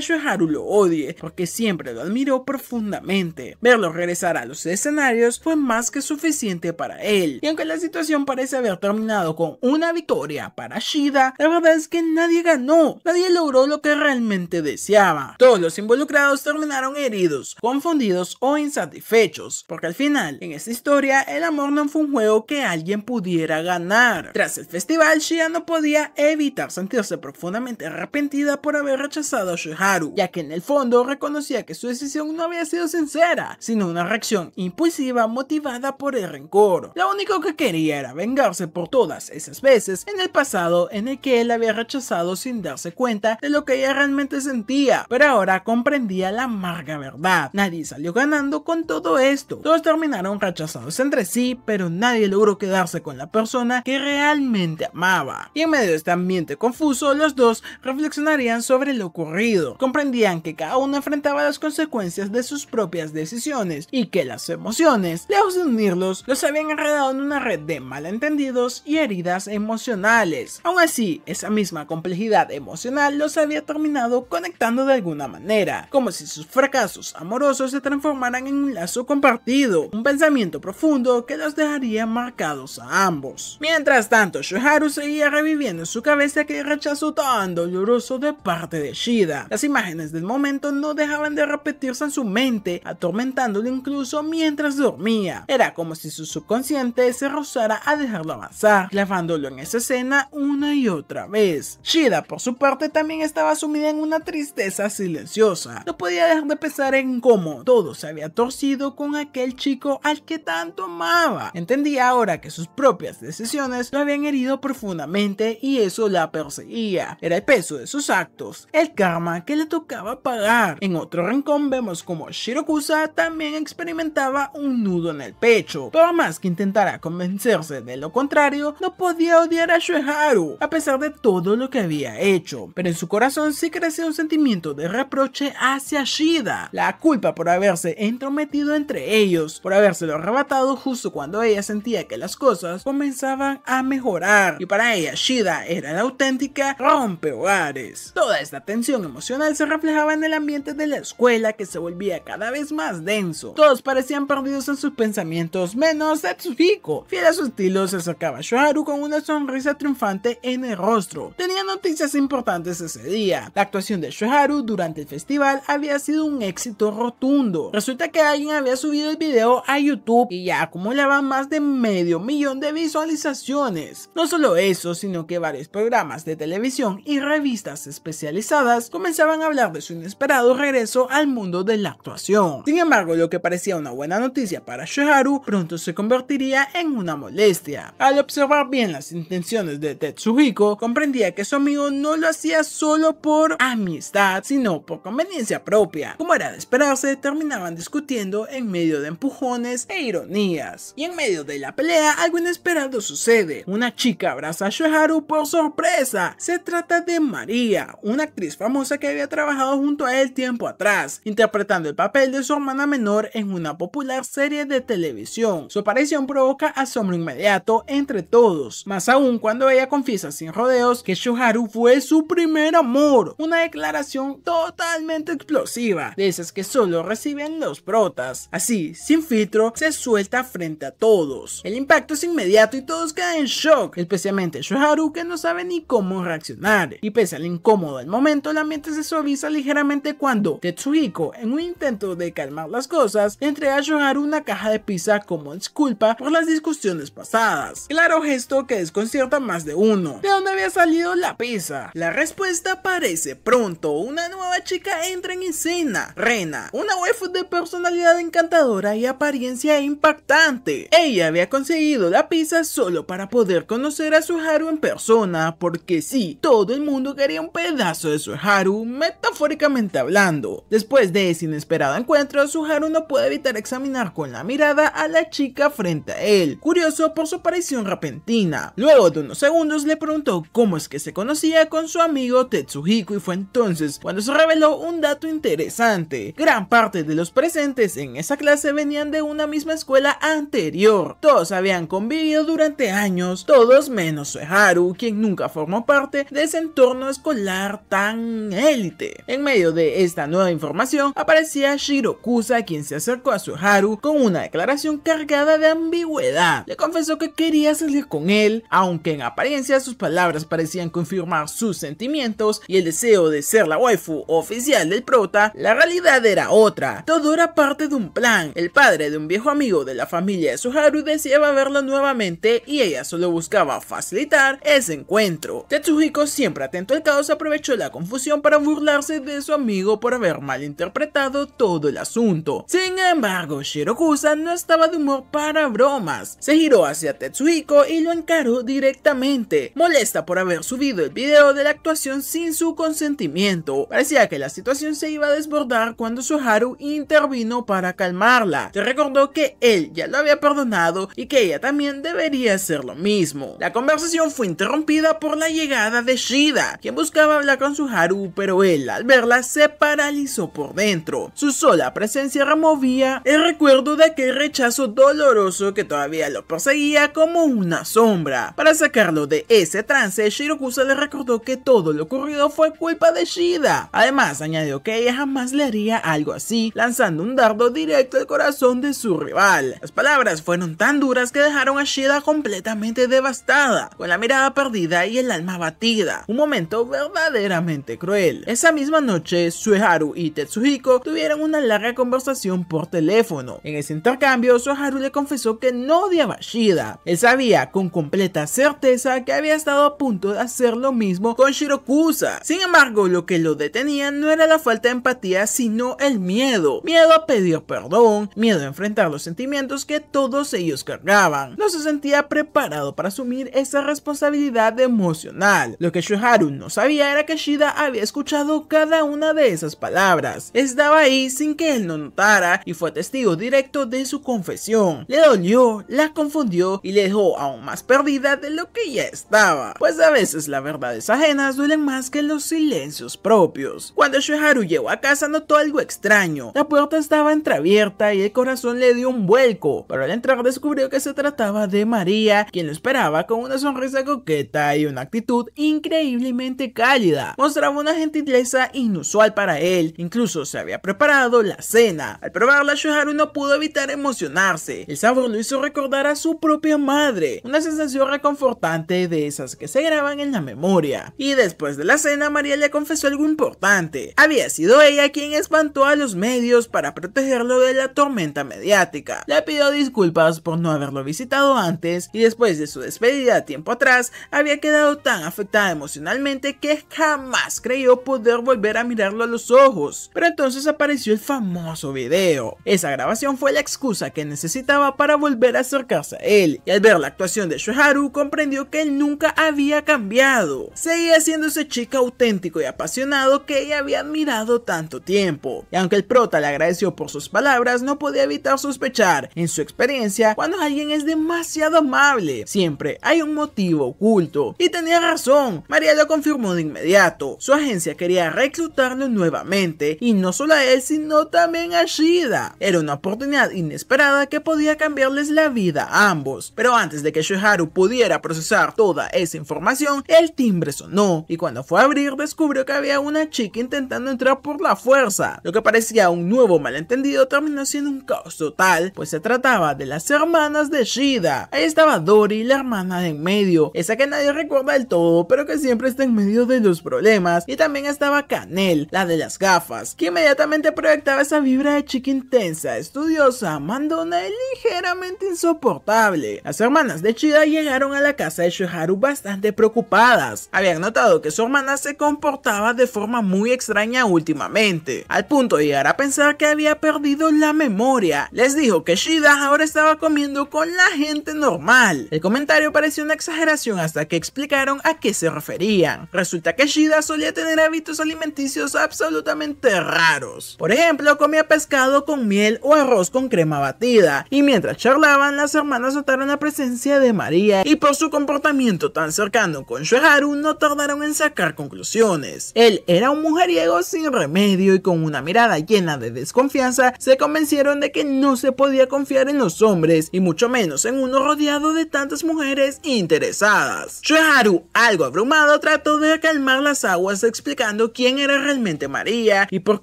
Shueharu lo odie, porque siempre lo admiró profundamente. Verlo regresar a los escenarios fue más que suficiente para él, y aunque la situación parece haber terminado con una victoria para Shida, la verdad es que nadie ganó, nadie logró lo que realmente deseaba. Todos los involucrados terminaron heridos, confundidos o insatisfechos, porque al final, en esta historia, el amor no fue un juego que alguien pudiera ganar. Tras el festival, Shida no podía evitar sentirse profundamente arrepentida por haber rechazado a Shueharu, ya que en el fondo reconocía que su decisión no había sido sincera, sino una reacción impulsiva motivada por el rencor. Lo único que quería era vengarse por todas esas veces en el pasado en el que él había rechazado sin darse cuenta de lo que ella realmente sentía, pero ahora comprendía la amarga verdad. Nadie salió ganando con todo esto. Todos terminaron rechazados entre sí, pero nadie logró quedarse con la persona que realmente amaba. Y en medio de este ambiente confuso, los dos reflexionarían sobre lo ocurrido. Comprendían que cada uno enfrentaba las consecuencias de sus propias decisiones y que las emociones, lejos de unirlos, los habían enredado en una red de malentendidos y heridas emocionales. Aún así, esa misma complejidad emocional los había terminado conectando de alguna manera, como si sus fracasos amorosos se transformaran en un lazo compartido, un pensamiento profundo que los dejaría marcados a ambos. Mientras tanto, Shueharu seguía reviviendo en su cabeza aquel rechazo tan doloroso de parte de Shida. Las imágenes del momento no dejaban de repetirse en su mente, atormentándolo incluso mientras dormía. Era como si su subconsciente se rehusara a dejarlo avanzar, clavándolo en esa escena una y otra vez. Shida, por su parte, también estaba sumida en una tristeza silenciosa. No podía dejar de pensar en cómo todo se había torcido con aquel chico al que tanto amaba. Entendía ahora que sus propias decisiones lo habían herido profundamente y eso la perseguía. Era el peso de sus actos, el karma que le tocaba pagar. En otro rincón vemos como Shirakusa también experimentaba un nudo en el pecho. Por más que intentara convencerse de lo contrario, no podía odiar a Shueharu, a pesar de todo lo que había hecho. Pero en su corazón sí crecía un sentimiento de reproche hacia Shida. La culpa por haberse entrometido entre ellos, por habérselo arrebatado justo cuando ella sentía que las cosas comenzaban a mejorar. Y para ella, Shida era la auténtica rompehogares. Toda esta tensión emocional se reflejaba en el ambiente de la escuela, que se volvía cada vez más denso. Todos parecían perdidos en sus pensamientos, menos Tetsuhiko. Fiel a su estilo, se acercaba a Shueharu con una sonrisa triunfante en el rostro. Tenía noticias importantes ese día. La actuación de Shueharu durante el festival había sido un éxito rotundo. Resulta que alguien había subido el video a YouTube y ya acumulaba más de 500,000 de visualizaciones. No solo eso, sino que varios programas de televisión y revistas especializadas comenzaban a hablar de su inesperado regreso al mundo de la actuación. Sin embargo, lo que parecía una buena noticia para Shueharu pronto se convertiría en una molestia. Al observar bien las intenciones de Tetsuhiko, comprendía que su amigo no lo hacía solo por amistad, sino por conveniencia propia. Como era de esperarse, terminaban discutiendo en medio de empujones e ironías. Y en medio de la pelea, algo inesperado sucede. Una chica abraza a Shueharu por sorpresa. Se trata de María, María, una actriz famosa que había trabajado junto a él tiempo atrás, interpretando el papel de su hermana menor en una popular serie de televisión. Su aparición provoca asombro inmediato entre todos, más aún cuando ella confiesa sin rodeos que Shoharu fue su primer amor, una declaración totalmente explosiva, de esas que solo reciben los protas. Así, sin filtro, se suelta frente a todos. El impacto es inmediato y todos quedan en shock, especialmente Shoharu, que no sabe ni cómo reaccionar. Y pese al incómodo del momento, el ambiente se suaviza ligeramente cuando Tetsuhiko, en un intento de calmar las cosas, le entrega a Shoharu una caja de pizza como disculpa por las discusiones pasadas. Claro gesto que desconcierta a más de uno. ¿De dónde había salido la pizza? La respuesta aparece pronto. Una nueva chica entra en escena, Rena, una waifu de personalidad encantadora y apariencia impactante. Ella había conseguido la pizza solo para poder conocer a Shoharu en persona, porque sí, todo el mundo quería un pedazo de Shoharu, metafóricamente hablando. Después de ese inesperado encuentro, Shoharu no puede evitar examinar con la mirada a la chica frente a él, curioso por su aparición repentina. Luego de unos segundos le preguntó cómo es que se conocía con su amigo Tetsuhiko, y fue entonces cuando se reveló un dato interesante. Gran parte de los presentes en esa clase venían de una misma escuela anterior. Todos habían convivido durante años, todos menos Shoharu, quien nunca formó parte de ese entorno escolar tan élite. En medio de esta nueva información aparecía Shirokusa, quien se acercó a Shoharu con una declaración cargada de ambigüedad. Le confesó que quería salir con él, aunque en apariencia sus palabras parecían confirmar sus sentimientos y el deseo de ser la waifu oficial del prota. La realidad era otra. Todo era parte de un plan. El padre de un viejo amigo de la familia de Shoharu deseaba verlo nuevamente y ella solo buscaba facilitar ese encuentro. Tetsuhiko, siempre atento al caos, aprovechó la confusión para burlarse de su amigo por haber malinterpretado todo el asunto. Sin embargo, Shirokusa no estaba de humor para bromas. Se giró hacia Tetsuhiko y lo encaró directamente, molesta por haber subido el video de la actuación sin su consentimiento. Parecía que la situación se iba a desbordar cuando Shoharu intervino para calmarla. Le recordó que él ya lo había perdonado y que ella también debería hacer lo mismo. La conversación fue interrumpida por la llegada de Shida, quien buscaba hablar con Shoharu, pero él, al verla, se paralizó por dentro. Su sola presencia removía el recuerdo de aquel rechazo doloroso que todavía lo perseguía como una sombra. Para sacarlo de ese trance, Shirokusa le recordó que todo lo ocurrido fue culpa de Shida. Además, añadió que ella jamás le haría algo así, lanzando un dardo directo al corazón de su rival. Las palabras fueron tan duras que dejaron a Shida completamente devastada, con la mirada perdida y el alma abatida. Un momento verdaderamente cruel. Esa misma noche, Shoharu y Tetsuhiko tuvieron una larga conversación por teléfono. En ese intercambio, Shoharu le confesó que no odiaba a Shida. Él sabía con completa certeza que había estado a punto de hacer lo mismo con Shirokusa. Sin embargo, lo que lo detenía no era la falta de empatía, sino el miedo. Miedo a pedir perdón, miedo a enfrentar los sentimientos que todos ellos cargaban. No se sentía preparado para asumir esa responsabilidad emocional. Lo que Shoharu no sabía era que Shida había escuchado cada una de esas palabras. Estaba ahí sin que él no notara y fue testigo directo de su confesión. Le dolió, la confundió y le dejó aún más perdida de lo que ya estaba. Pues a veces las verdades ajenas duelen más que los silencios propios. Cuando Shoharu llegó a casa notó algo extraño. La puerta estaba entreabierta y el corazón le dio un vuelco, pero al entrar descubrió que se trataba de María, quien lo esperaba con una sonrisa coqueta y una actitud increíblemente cálida. Mostraba una gentileza inusual para él, incluso se había preparado la cena. Al probarla, Shoharu no pudo evitar emocionarse. El sabor lo hizo recordar a su propia madre, una sensación reconfortante de esas que se graban en la memoria. Y después de la cena, María le confesó algo importante. Había sido ella quien espantó a los medios para protegerlo de la tormenta mediática. Le pidió disculpas por no haberlo visitado antes y después de su despedida tiempo atrás, había quedado tan afectada emocionalmente que jamás creyó poder volver a mirarlo a los ojos. Pero entonces apareció el famoso video. Esa grabación fue la excusa que necesitaba para volver a acercarse a él, y al ver la actuación de Shoharu comprendió que él nunca había cambiado. Seguía siendo ese chico auténtico y apasionado que ella había admirado tanto tiempo. Y aunque el prota le agradeció por sus palabras, no podía evitar sospechar. En su experiencia, cuando alguien es demasiado amable, siempre hay un motivo oculto. Y tenía razón. María lo confirmó de inmediato. Su agencia quería reclutarlo nuevamente, y no solo a él sino también a Shida. Era una oportunidad inesperada que podía cambiarles la vida a ambos. Pero antes de que Shoharu pudiera procesar toda esa información, el timbre sonó, y cuando fue a abrir descubrió que había una chica intentando entrar por la fuerza. Lo que parecía un nuevo malentendido terminó siendo un caos total, pues se trataba de las hermanas de Shida. Ahí estaba Dori, la hermana de en medio, esa que nadie recuerda del todo, pero que siempre está en medio de los problemas, y también estaba Kanel, la de las gafas, que inmediatamente proyectaba esa vibra de chica intensa, estudiosa, mandona y ligeramente insoportable. Las hermanas de Shida llegaron a la casa de Shoharu bastante preocupadas. Habían notado que su hermana se comportaba de forma muy extraña últimamente, al punto de llegar a pensar que había perdido la memoria. Les dijo que Shida ahora estaba comiendo con la gente normal. El comentario pareció una exageración hasta que explicaron a qué se referían. Resulta que Shida solía tener hábitos alimenticios absolutamente raros. Por ejemplo, comía pescado con miel o arroz con crema batida, y mientras charlaban, las hermanas notaron la presencia de María, y por su comportamiento tan cercano con Shoharu no tardaron en sacar conclusiones. Él era un mujeriego sin remedio, y con una mirada llena de desconfianza se convencieron de que no se podía confiar en los hombres, y mucho menos en uno rodeado de tantas mujeres interesadas. Shoharu, algo abrumado, trató de calmar las aguas explicando quién era realmente María y por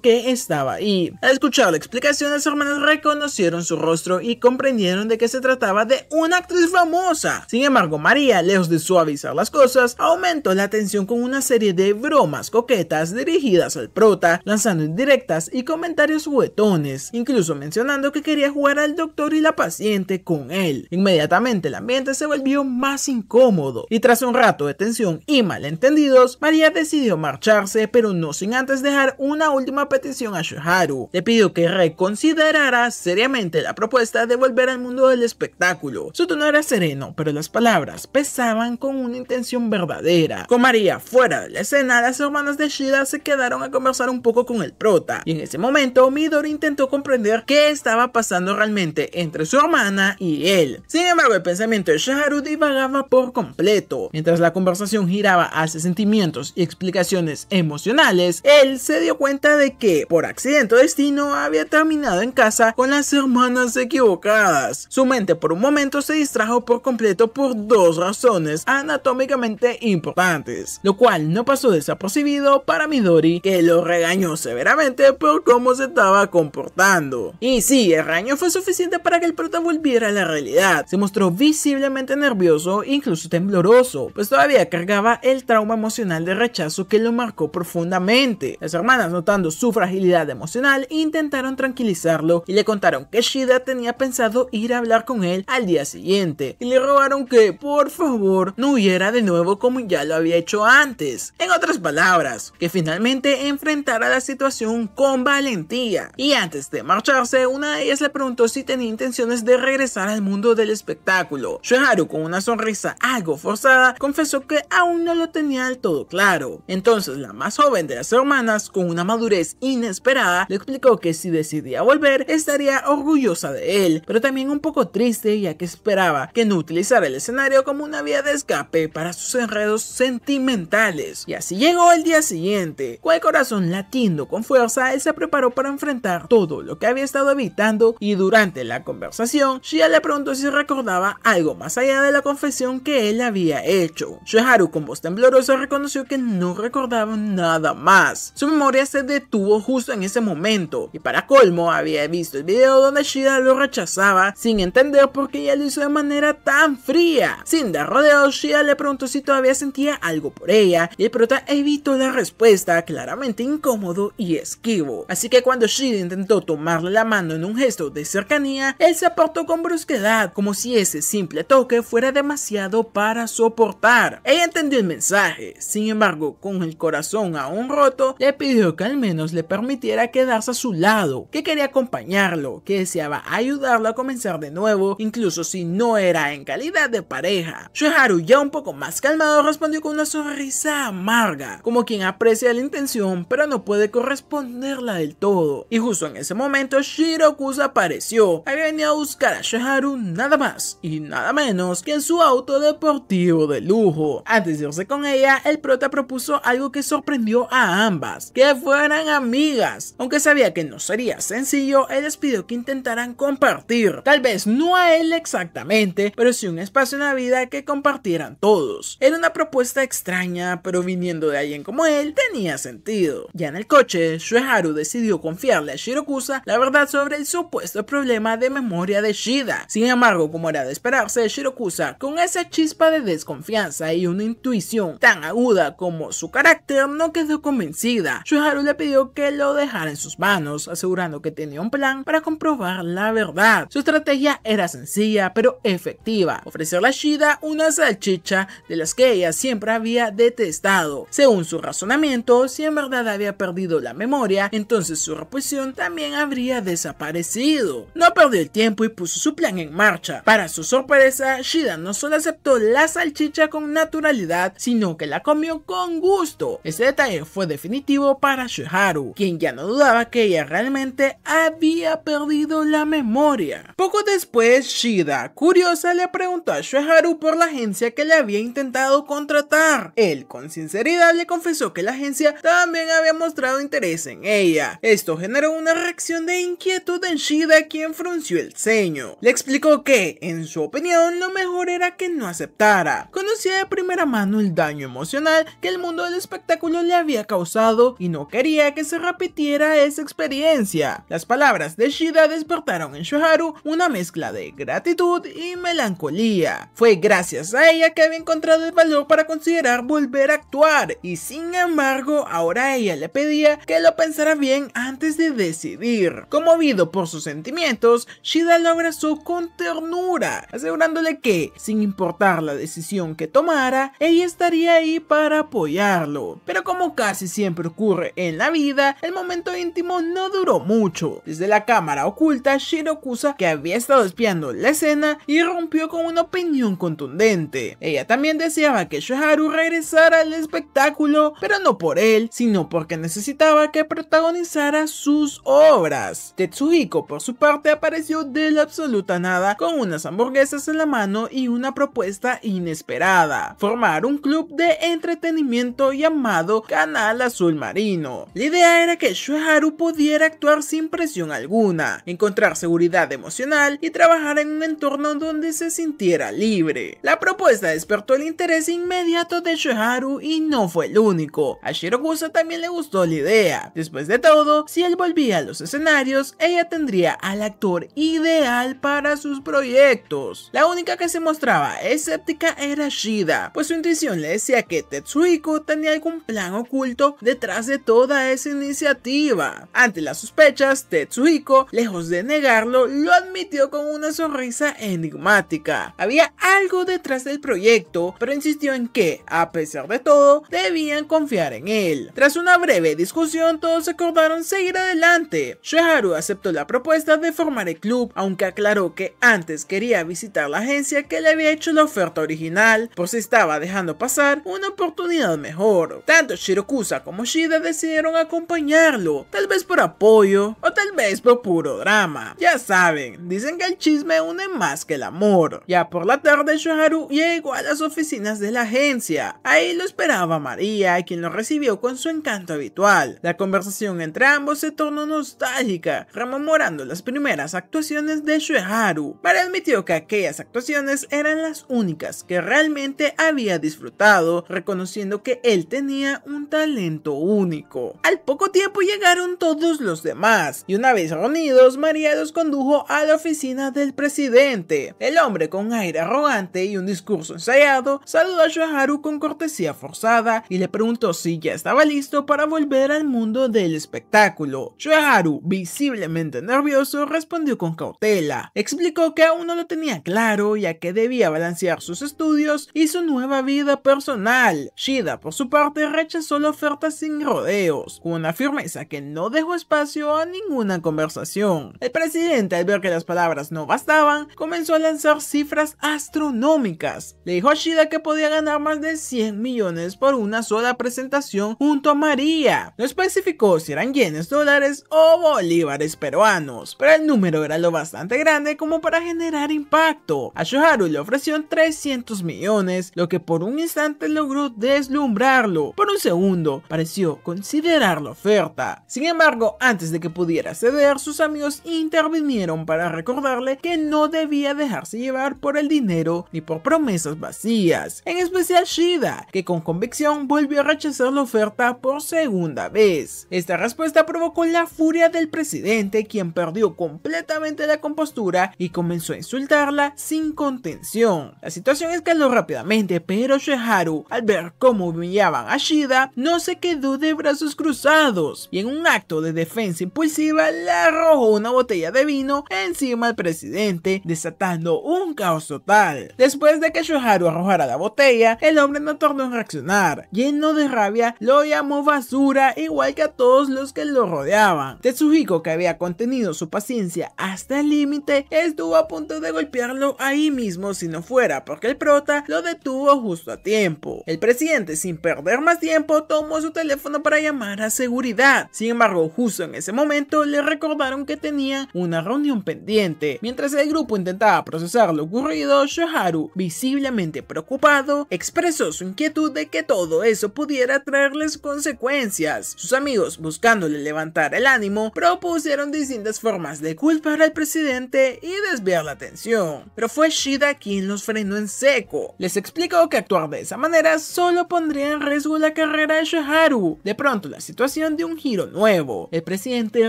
qué estaba ahí. Al escuchar la explicación, las hermanas reconocieron su rostro y comprendieron de que se trataba de una actriz famosa. Sin embargo, María, lejos de suavizar las cosas, aumentó la tensión con una serie de bromas coquetas dirigidas al prota, lanzando indirectas y comentarios juguetones, incluso mencionando que quería jugar al doctor y la paciente con él. Inmediatamente el ambiente se volvió más incómodo, y tras un rato de tensión y malentendidos, María decidió marcharse, pero no sin antes dejar una última petición a Shoharu. Le pidió que reconsiderara seriamente la propuesta de volver al mundo del espectáculo. Su tono era sereno, pero las palabras pesaban con una intención verdadera. Con María fuera de la escena, las hermanas de Shida se quedaron a conversar un poco con el prota, y en ese momento Midori intentó comprender qué estaba pasando realmente entre su hermana y él. Sin embargo, el pensamiento de Shoharu divagaba por completo. Mientras la conversación giraba hacia sentimientos y explicaciones emocionales, él se dio cuenta de que, por accidente o destino, había terminado en casa con las hermanas equivocadas. Su mente por un momento se distrajo por completo por dos razones anatómicamente importantes, lo cual no pasó desapercibido para Midori, que lo regañó severamente por cómo se estaba comportando. Y sí, el regaño fue suficiente para que el prota volviera a la realidad. Se mostró visiblemente nervioso, incluso tembloroso, pues todavía cargaba el trauma emocional de rechazo que lo marcó profundamente. Las hermanas, notando su fragilidad emocional, intentaron tranquilizarlo y le contaron que Shida tenía pensado ir a hablar con él al día siguiente, y le rogaron que por favor no huyera de nuevo como ya lo había hecho antes. En otras palabras, que finalmente enfrentara la situación con valentía. Y antes de marcharse, una de ellas le preguntó si tenía intenciones de regresar al mundo del espectáculo. Shoharu, con una sonrisa algo forzada, confesó que aún no lo tenía del todo claro. Entonces la más joven de las hermanas, con una madurez inesperada, le explicó que si decidía volver estaría orgullosa de él, pero también un poco triste, ya que esperaba que no utilizara el escenario como una vía de escape para sus enredos sentimentales. Y así llegó el día siguiente. Con el corazón latiendo con fuerza, él se preparó para enfrentar todo lo que había estado evitando, y durante la conversación, Shida le preguntó si recordaba algo más allá de la confesión que él había hecho. Shoharu, con voz temblorosa, reconoció que no recordaba nada más. Su memoria se detuvo justo en ese momento, y para colmo había visto el video donde Shida lo rechazaba sin entender por qué ella lo hizo de manera tan fría. Sin dar rodeos, Shida le preguntó si todavía sentía algo por ella, y el prota evitó la respuesta, claramente incómodo y esquivo. Así que cuando Shida intentó tomarle la mano en un gesto de cercanía, él se apartó con brusquedad, como si ese simple toque fuera demasiado para soportar. Ella entendió el mensaje, sin embargo, con el corazón aún roto, le pidió que al menos le permitiera quedarse a su lado, que quería acompañarlo, que deseaba ayudarlo a a comenzar de nuevo, incluso si no era en calidad de pareja. Shoharu, ya un poco más calmado, respondió con una sonrisa amarga, como quien aprecia la intención pero no puede corresponderla del todo. Y justo en ese momento Shirokusa apareció. Había venido a buscar a Shoharu nada más y nada menos que en su auto deportivo de lujo. Antes de irse con ella, el prota propuso algo que sorprendió a ambas, que fueran amigas. Aunque sabía que no sería sencillo, él les pidió que intentaran compartir, tal vez no a él exactamente, pero sí un espacio en la vida que compartieran todos. Era una propuesta extraña, pero viniendo de alguien como él, tenía sentido. Ya en el coche, Shoharu decidió confiarle a Shirokusa la verdad sobre el supuesto problema de memoria de Shida. Sin embargo, como era de esperarse, Shirokusa, con esa chispa de desconfianza y una intuición tan aguda como su carácter, no quedó convencida. Shoharu le pidió que lo dejara en sus manos, asegurando que tenía un plan para comprobar la verdad. Su estrategia era sencilla pero efectiva: ofrecerle a Shida una salchicha de las que ella siempre había detestado. Según su razonamiento, si en verdad había perdido la memoria, entonces su repulsión también habría desaparecido. No perdió el tiempo y puso su plan en marcha. Para su sorpresa, Shida no solo aceptó la salchicha con naturalidad, sino que la comió con gusto. Ese detalle fue definitivo para Shoharu, quien ya no dudaba que ella realmente había perdido la memoria. Poco después, Shida, curiosa, le preguntó a Shoharu por la agencia que le había intentado contratar. Él, con sinceridad, le confesó que la agencia también había mostrado interés en ella. Esto generó una reacción de inquietud en Shida, quien frunció el ceño. Le explicó que, en su opinión, lo mejor era que no aceptara. Conocía de primera mano el daño emocional que el mundo del espectáculo le había causado y no quería que se repitiera esa experiencia. Las palabras de Shida despertaron en Shoharu una mezcla de gratitud y melancolía. Fue gracias a ella que había encontrado el valor para considerar volver a actuar, y sin embargo ahora ella le pedía que lo pensara bien antes de decidir. Conmovido por sus sentimientos, Shida lo abrazó con ternura, asegurándole que, sin importar la decisión que tomara, ella estaría ahí para apoyarlo. Pero como casi siempre ocurre en la vida, el momento íntimo no duró mucho. Desde la cámara oculta, Shirokusa, que había estado espiando la escena, irrumpió con una opinión contundente. Ella también deseaba que Shoharu regresara al espectáculo, pero no por él, sino porque necesitaba que protagonizara sus obras. Tetsuhiko, por su parte, apareció de la absoluta nada con unas hamburguesas en la mano y una propuesta inesperada: formar un club de entretenimiento llamado Canal Azul Marino. La idea era que Shoharu pudiera actuar sin presión alguna, encontrar seguridad emocional y trabajar en un entorno donde se sintiera libre. La propuesta despertó el interés inmediato de Shoharu y no fue el único. A Shirokusa también le gustó la idea. Después de todo, si él volvía a los escenarios, ella tendría al actor ideal para sus proyectos. La única que se mostraba escéptica era Shida, pues su intuición le decía que Tetsuhiko tenía algún plan oculto detrás de toda esa iniciativa. Ante las sospechas, Tetsuhiko, lejos de negarlo, lo admitió con una sonrisa enigmática. Había algo detrás del proyecto, pero insistió en que, a pesar de todo, debían confiar en él. Tras una breve discusión, todos acordaron seguir adelante. Shoharu aceptó la propuesta de formar el club, aunque aclaró que antes quería visitar la agencia que le había hecho la oferta original, por si estaba dejando pasar una oportunidad mejor. Tanto Shirokusa como Shida decidieron acompañarlo, tal vez por apoyo o tal vez por puro drama. Ya saben, dicen que el chisme une más que el amor. Ya por la tarde, Shoharu llegó a las oficinas de la agencia. Ahí lo esperaba María, quien lo recibió con su encanto habitual. La conversación entre ambos se tornó nostálgica, rememorando las primeras actuaciones de Shoharu. María admitió que aquellas actuaciones eran las únicas que realmente había disfrutado, reconociendo que él tenía un talento único. Al poco tiempo llegaron todos los demás, y una vez reunidos, María los condujo a la oficina del presidente. El hombre, con aire arrogante y un discurso ensayado, saludó a Shoharu con cortesía forzada y le preguntó si ya estaba listo para volver al mundo del espectáculo. Shoharu, visiblemente nervioso, respondió con cautela. Explicó que aún no lo tenía claro, ya que debía balancear sus estudios y su nueva vida personal. Shida, por su parte, rechazó la oferta sin rodeos, con una firmeza que no dejó espacio a ninguna conversación. El presidente, al ver ver que las palabras no bastaban, comenzó a lanzar cifras astronómicas. Le dijo a Shida que podía ganar más de 100 millones por una sola presentación junto a María. No especificó si eran yenes, dólares o bolívares peruanos, pero el número era lo bastante grande como para generar impacto. A Shoharu le ofrecieron 300 millones, lo que por un instante logró deslumbrarlo. Por un segundo pareció considerar la oferta. Sin embargo, antes de que pudiera ceder, sus amigos intervinieron para recordarle que no debía dejarse llevar por el dinero ni por promesas vacías, en especial Shida, que con convicción volvió a rechazar la oferta por segunda vez. Esta respuesta provocó la furia del presidente, quien perdió completamente la compostura y comenzó a insultarla sin contención. La situación escaló rápidamente, pero Shoharu, al ver cómo humillaban a Shida, no se quedó de brazos cruzados y en un acto de defensa impulsiva le arrojó una botella de vino encima al presidente, desatando un caos total. Después de que Shoharu arrojara la botella, el hombre no tardó en reaccionar. Lleno de rabia, lo llamó basura, igual que a todos los que lo rodeaban. Tetsuhiko, que había contenido su paciencia hasta el límite, estuvo a punto de golpearlo ahí mismo si no fuera porque el prota lo detuvo justo a tiempo. El presidente, sin perder más tiempo, tomó su teléfono para llamar a seguridad. Sin embargo, justo en ese momento le recordaron que tenía una reunión pendiente. Mientras el grupo intentaba procesar lo ocurrido, Shoharu, visiblemente preocupado, expresó su inquietud de que todo eso pudiera traerles consecuencias. Sus amigos, buscándole levantar el ánimo, propusieron distintas formas de culpar al presidente y desviar la atención, pero fue Shida quien los frenó en seco. Les explicó que actuar de esa manera solo pondría en riesgo la carrera de Shoharu. De pronto la situación dio un giro nuevo. El presidente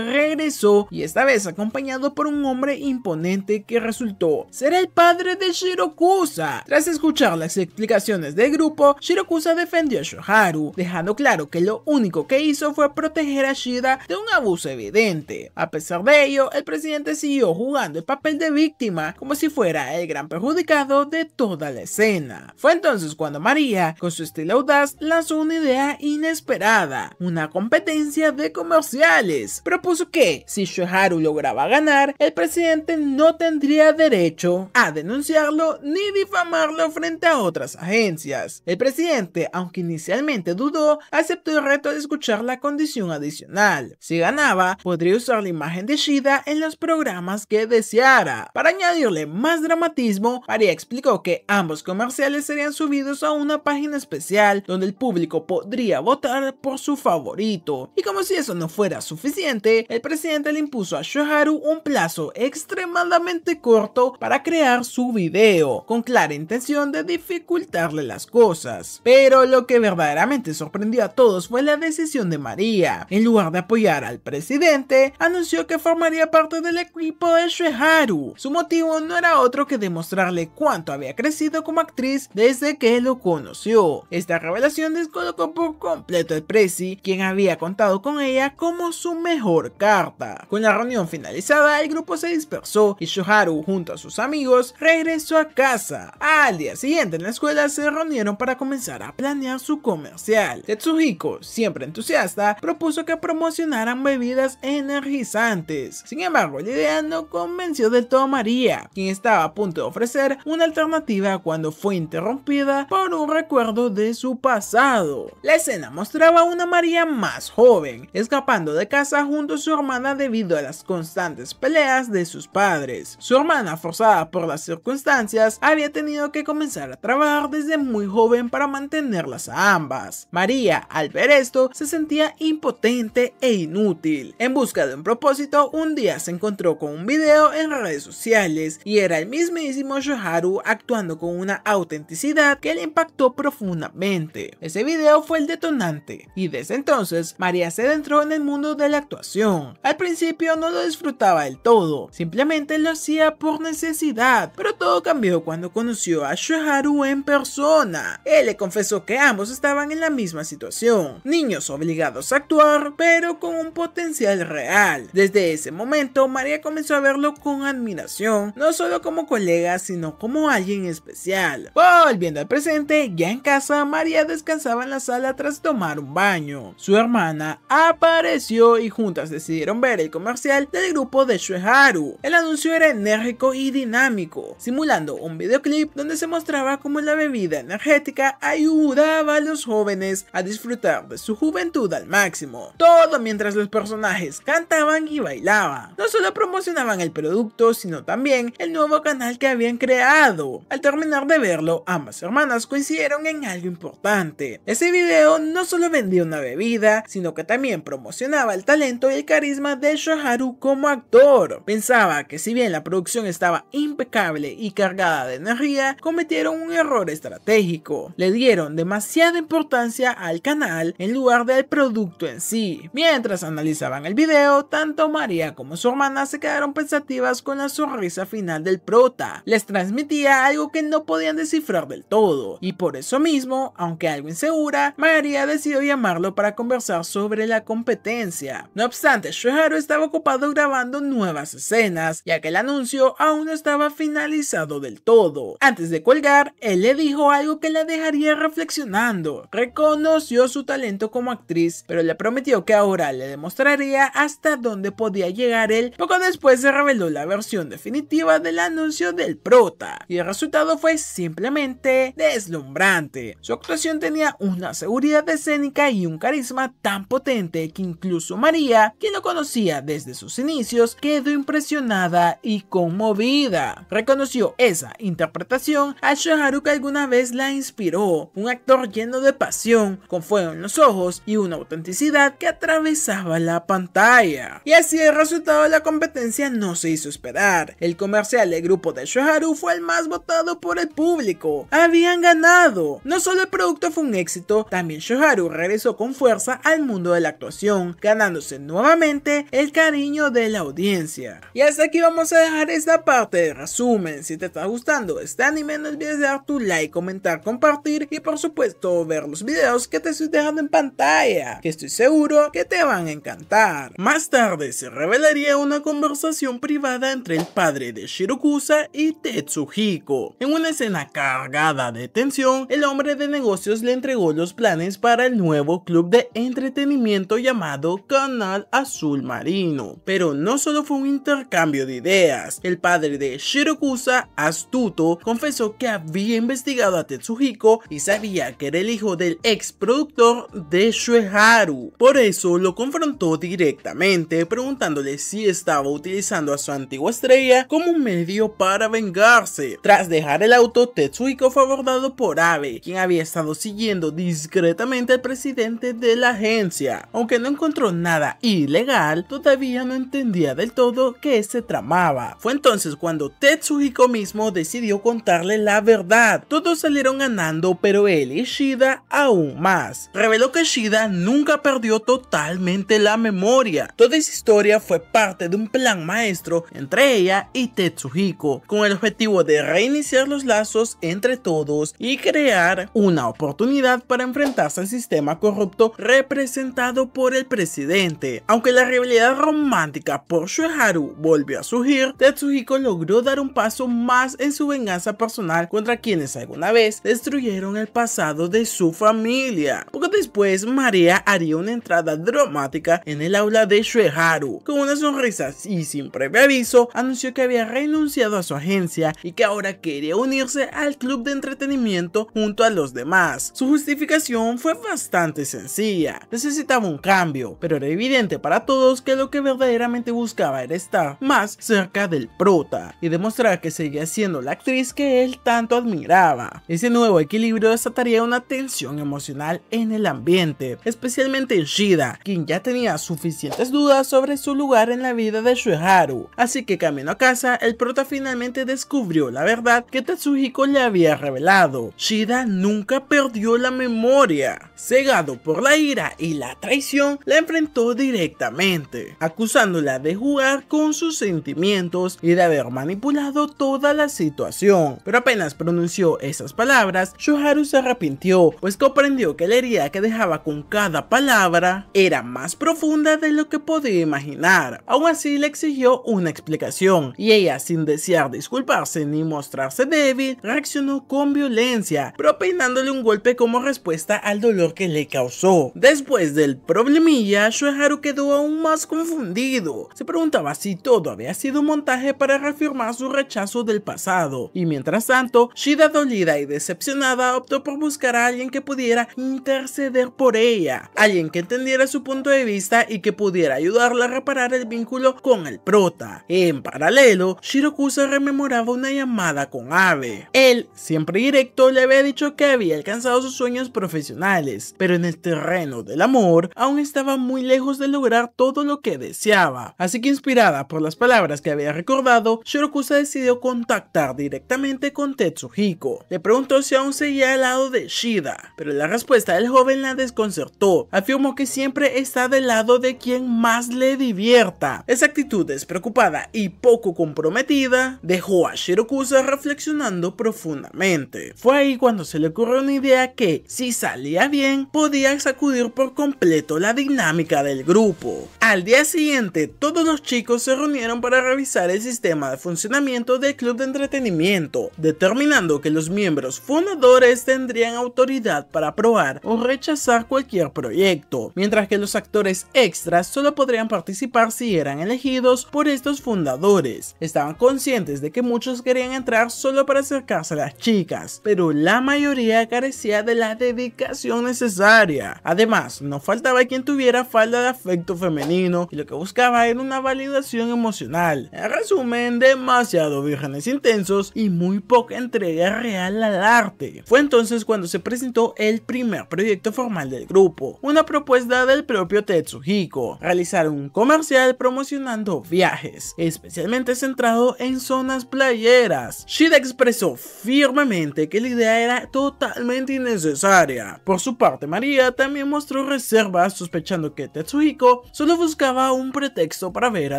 regresó y esta vez acompañado por un hombre imponente que resultó ser el padre de Shirokusa. Tras escuchar las explicaciones del grupo, Shirokusa defendió a Shoharu, dejando claro que lo único que hizo fue proteger a Shida de un abuso evidente. A pesar de ello, el presidente siguió jugando el papel de víctima como si fuera el gran perjudicado de toda la escena. Fue entonces cuando María, con su estilo audaz, lanzó una idea inesperada, una competencia de comerciales. Propuso que, si Shoharu lograba ganar, el presidente no tendría derecho a denunciarlo ni difamarlo frente a otras agencias. El presidente, aunque inicialmente dudó, aceptó el reto de escuchar la condición adicional. Si ganaba, podría usar la imagen de Shida en los programas que deseara. Para añadirle más dramatismo, María explicó que ambos comerciales serían subidos a una página especial donde el público podría votar por su favorito. Y como si eso no fuera suficiente, el presidente le impuso a Shoharu un plazo extremadamente corto para crear su video, con clara intención de dificultarle las cosas. Pero lo que verdaderamente sorprendió a todos fue la decisión de María. En lugar de apoyar al presidente, anunció que formaría parte del equipo de Shoharu. Su motivo no era otro que demostrarle cuánto había crecido como actriz desde que lo conoció. Esta revelación descolocó por completo al Prezi, quien había contado con ella como su mejor carta. Con la reunión finalizada, el grupo se dispersó y Shoharu, junto a sus amigos, regresó a casa. Al día siguiente en la escuela se reunieron para comenzar a planear su comercial. Tetsuhiko, siempre entusiasta, propuso que promocionaran bebidas energizantes. Sin embargo, la idea no convenció del todo a María, quien estaba a punto de ofrecer una alternativa cuando fue interrumpida por un recuerdo de su pasado. La escena mostraba a una María más joven, escapando de casa junto a su hermana debido a las constantes peleas de sus padres. Su hermana, forzada por las circunstancias, había tenido que comenzar a trabajar desde muy joven para mantenerlas a ambas. María, al ver esto, se sentía impotente e inútil. En busca de un propósito, un día se encontró con un video en redes sociales y era el mismísimo Shoharu actuando con una autenticidad que le impactó profundamente. Ese video fue el detonante y desde entonces María se adentró en el mundo de la actuación. Al principio no lo disfrutaba del todo, simplemente lo hacía por necesidad, pero todo cambió cuando conoció a Shoharu en persona. Él le confesó que ambos estaban en la misma situación, niños obligados a actuar pero con un potencial real. Desde ese momento María comenzó a verlo con admiración, no solo como colega sino como alguien especial. Volviendo al presente, ya en casa, María descansaba en la sala tras tomar un baño. Su hermana apareció y juntas decidieron ver el comercial del grupo de Shoharu. Shoharu. El anuncio era enérgico y dinámico, simulando un videoclip donde se mostraba cómo la bebida energética ayudaba a los jóvenes a disfrutar de su juventud al máximo. Todo mientras los personajes cantaban y bailaban. No solo promocionaban el producto, sino también el nuevo canal que habían creado. Al terminar de verlo, ambas hermanas coincidieron en algo importante. Ese video no solo vendía una bebida, sino que también promocionaba el talento y el carisma de Shoharu como actor. Pensaba que si bien la producción estaba impecable y cargada de energía, cometieron un error estratégico. Le dieron demasiada importancia al canal en lugar del producto en sí. Mientras analizaban el video, tanto María como su hermana se quedaron pensativas con la sonrisa final del prota. Les transmitía algo que no podían descifrar del todo, y por eso mismo, aunque algo insegura, María decidió llamarlo para conversar sobre la competencia. No obstante, Shoharu estaba ocupado grabando nuevas escenas, ya que el anuncio aún no estaba finalizado del todo. Antes de colgar, él le dijo algo que la dejaría reflexionando. Reconoció su talento como actriz, pero le prometió que ahora le demostraría hasta dónde podía llegar él. Poco después se reveló la versión definitiva del anuncio del prota, y el resultado fue simplemente deslumbrante. Su actuación tenía una seguridad escénica y un carisma tan potente que incluso María, quien lo conocía desde sus inicios, quedó impresionada y conmovida. Reconoció esa interpretación a Shoharu que alguna vez la inspiró, un actor lleno de pasión, con fuego en los ojos y una autenticidad que atravesaba la pantalla. Y así el resultado de la competencia no se hizo esperar. El comercial del grupo de Shoharu fue el más votado por el público. Habían ganado. No solo el producto fue un éxito, también Shoharu regresó con fuerza al mundo de la actuación, ganándose nuevamente el cariño de la audiencia. Y hasta aquí vamos a dejar esta parte de resumen. Si te está gustando este anime, no olvides dar tu like, comentar, compartir y por supuesto ver los videos que te estoy dejando en pantalla, que estoy seguro que te van a encantar. Más tarde se revelaría una conversación privada entre el padre de Shirakusa y Tetsuhiko. En una escena cargada de tensión, el hombre de negocios le entregó los planes para el nuevo club de entretenimiento llamado Canal Azul Marino. Pero no solo fue un intercambio de ideas. El padre de Shirakusa, astuto, confesó que había investigado a Tetsuhiko y sabía que era el hijo del ex productor de Shoharu. Por eso lo confrontó directamente, preguntándole si estaba utilizando a su antigua estrella como un medio para vengarse. Tras dejar el auto, Tetsuhiko fue abordado por Abe, quien había estado siguiendo discretamente al presidente de la agencia. Aunque no encontró nada ilegal, todavía no entendía del todo qué se tramaba. Fue entonces cuando Tetsuhiko mismo decidió contarle la verdad. Todos salieron ganando, pero él y Shida aún más. Reveló que Shida nunca perdió totalmente la memoria. Toda esa historia fue parte de un plan maestro entre ella y Tetsuhiko, con el objetivo de reiniciar los lazos entre todos y crear una oportunidad para enfrentarse al sistema corrupto representado por el presidente. Aunque la rivalidad romántica por Shoharu volvió a surgir, Tetsuhiko logró dar un paso más en su venganza personal contra quienes alguna vez destruyeron el pasado de su familia. Poco después, María haría una entrada dramática en el aula de Shoharu. Con una sonrisa y sin previo aviso, anunció que había renunciado a su agencia y que ahora quería unirse al club de entretenimiento junto a los demás. Su justificación fue bastante sencilla. Necesitaba un cambio, pero era evidente para todos que lo que verdaderamente buscaba era estar más cerca del prota y demostrar que seguía siendo la actriz que él tanto admiraba. Ese nuevo equilibrio desataría una tensión emocional en el ambiente, especialmente en Shida, quien ya tenía suficientes dudas sobre su lugar en la vida de Shoharu. Así que camino a casa, el prota finalmente descubrió la verdad que Tetsuhiko le había revelado. Shida nunca perdió la memoria. Cegado por la ira y la traición, la enfrentó directamente, acusándola de jugar con sus sentimientos y de haber manipulado toda la situación. Pero apenas pronunció esas palabras, Shoharu se arrepintió, pues comprendió que la herida que dejaba con cada palabra era más profunda de lo que podía imaginar. Aún así le exigió una explicación, y ella, sin desear disculparse ni mostrarse débil, reaccionó con violencia, propinándole un golpe como respuesta al dolor que le causó. Después del problemilla, Shoharu quedó aún más confundido. Se preguntaba si todo había sido un montaje para reafirmar su rechazo del pasado. Y mientras tanto, Shida, dolida y decepcionada, optó por buscar a alguien que pudiera interceder por ella, alguien que entendiera su punto de vista y que pudiera ayudarla a reparar el vínculo con el prota. En paralelo, Shirakusa rememoraba una llamada con Abe. Él, siempre directo, le había dicho que había alcanzado sus sueños profesionales, pero en el terreno del amor aún estaba muy lejos de lograr todo lo que deseaba. Así que, inspirada por las palabras que había recordado, Shirakusa decidió contactar directamente con Tetsuhiko. Le preguntó si aún seguía al lado de Shida, pero la respuesta del joven la desconcertó. Afirmó que siempre está del lado de quien más le divierta. Esa actitud despreocupada y poco comprometida dejó a Shirakusa reflexionando profundamente. Fue ahí cuando se le ocurrió una idea que, si salía bien, podía sacudir por completo la dinámica del grupo. Al día siguiente, todos los chicos se reunieron para revisar el sistema de funcionamiento del club de entretenimiento, determinando que los miembros fundadores tendrían autoridad para aprobar o rechazar cualquier proyecto, mientras que los actores extras solo podrían participar si eran elegidos por estos fundadores. Estaban conscientes de que muchos querían entrar solo para acercarse a las chicas, pero la mayoría carecía de la dedicación necesaria. Además, no faltaba quien tuviera falta de afecto femenino y lo que buscaba era una validación emocional. En resumen, demasiado vírgenes intensos y muy poca entrega real al arte. Fue entonces cuando se presentó el primer proyecto formal del grupo, una propuesta del propio Tetsuhiko: realizar un comercial promocionando viajes, especialmente centrado en zonas playeras. Shida expresó firmemente que la idea era totalmente innecesaria. Por su parte, María también mostró reservas, sospechando que Tetsuhiko solo buscaba un pretexto para ver a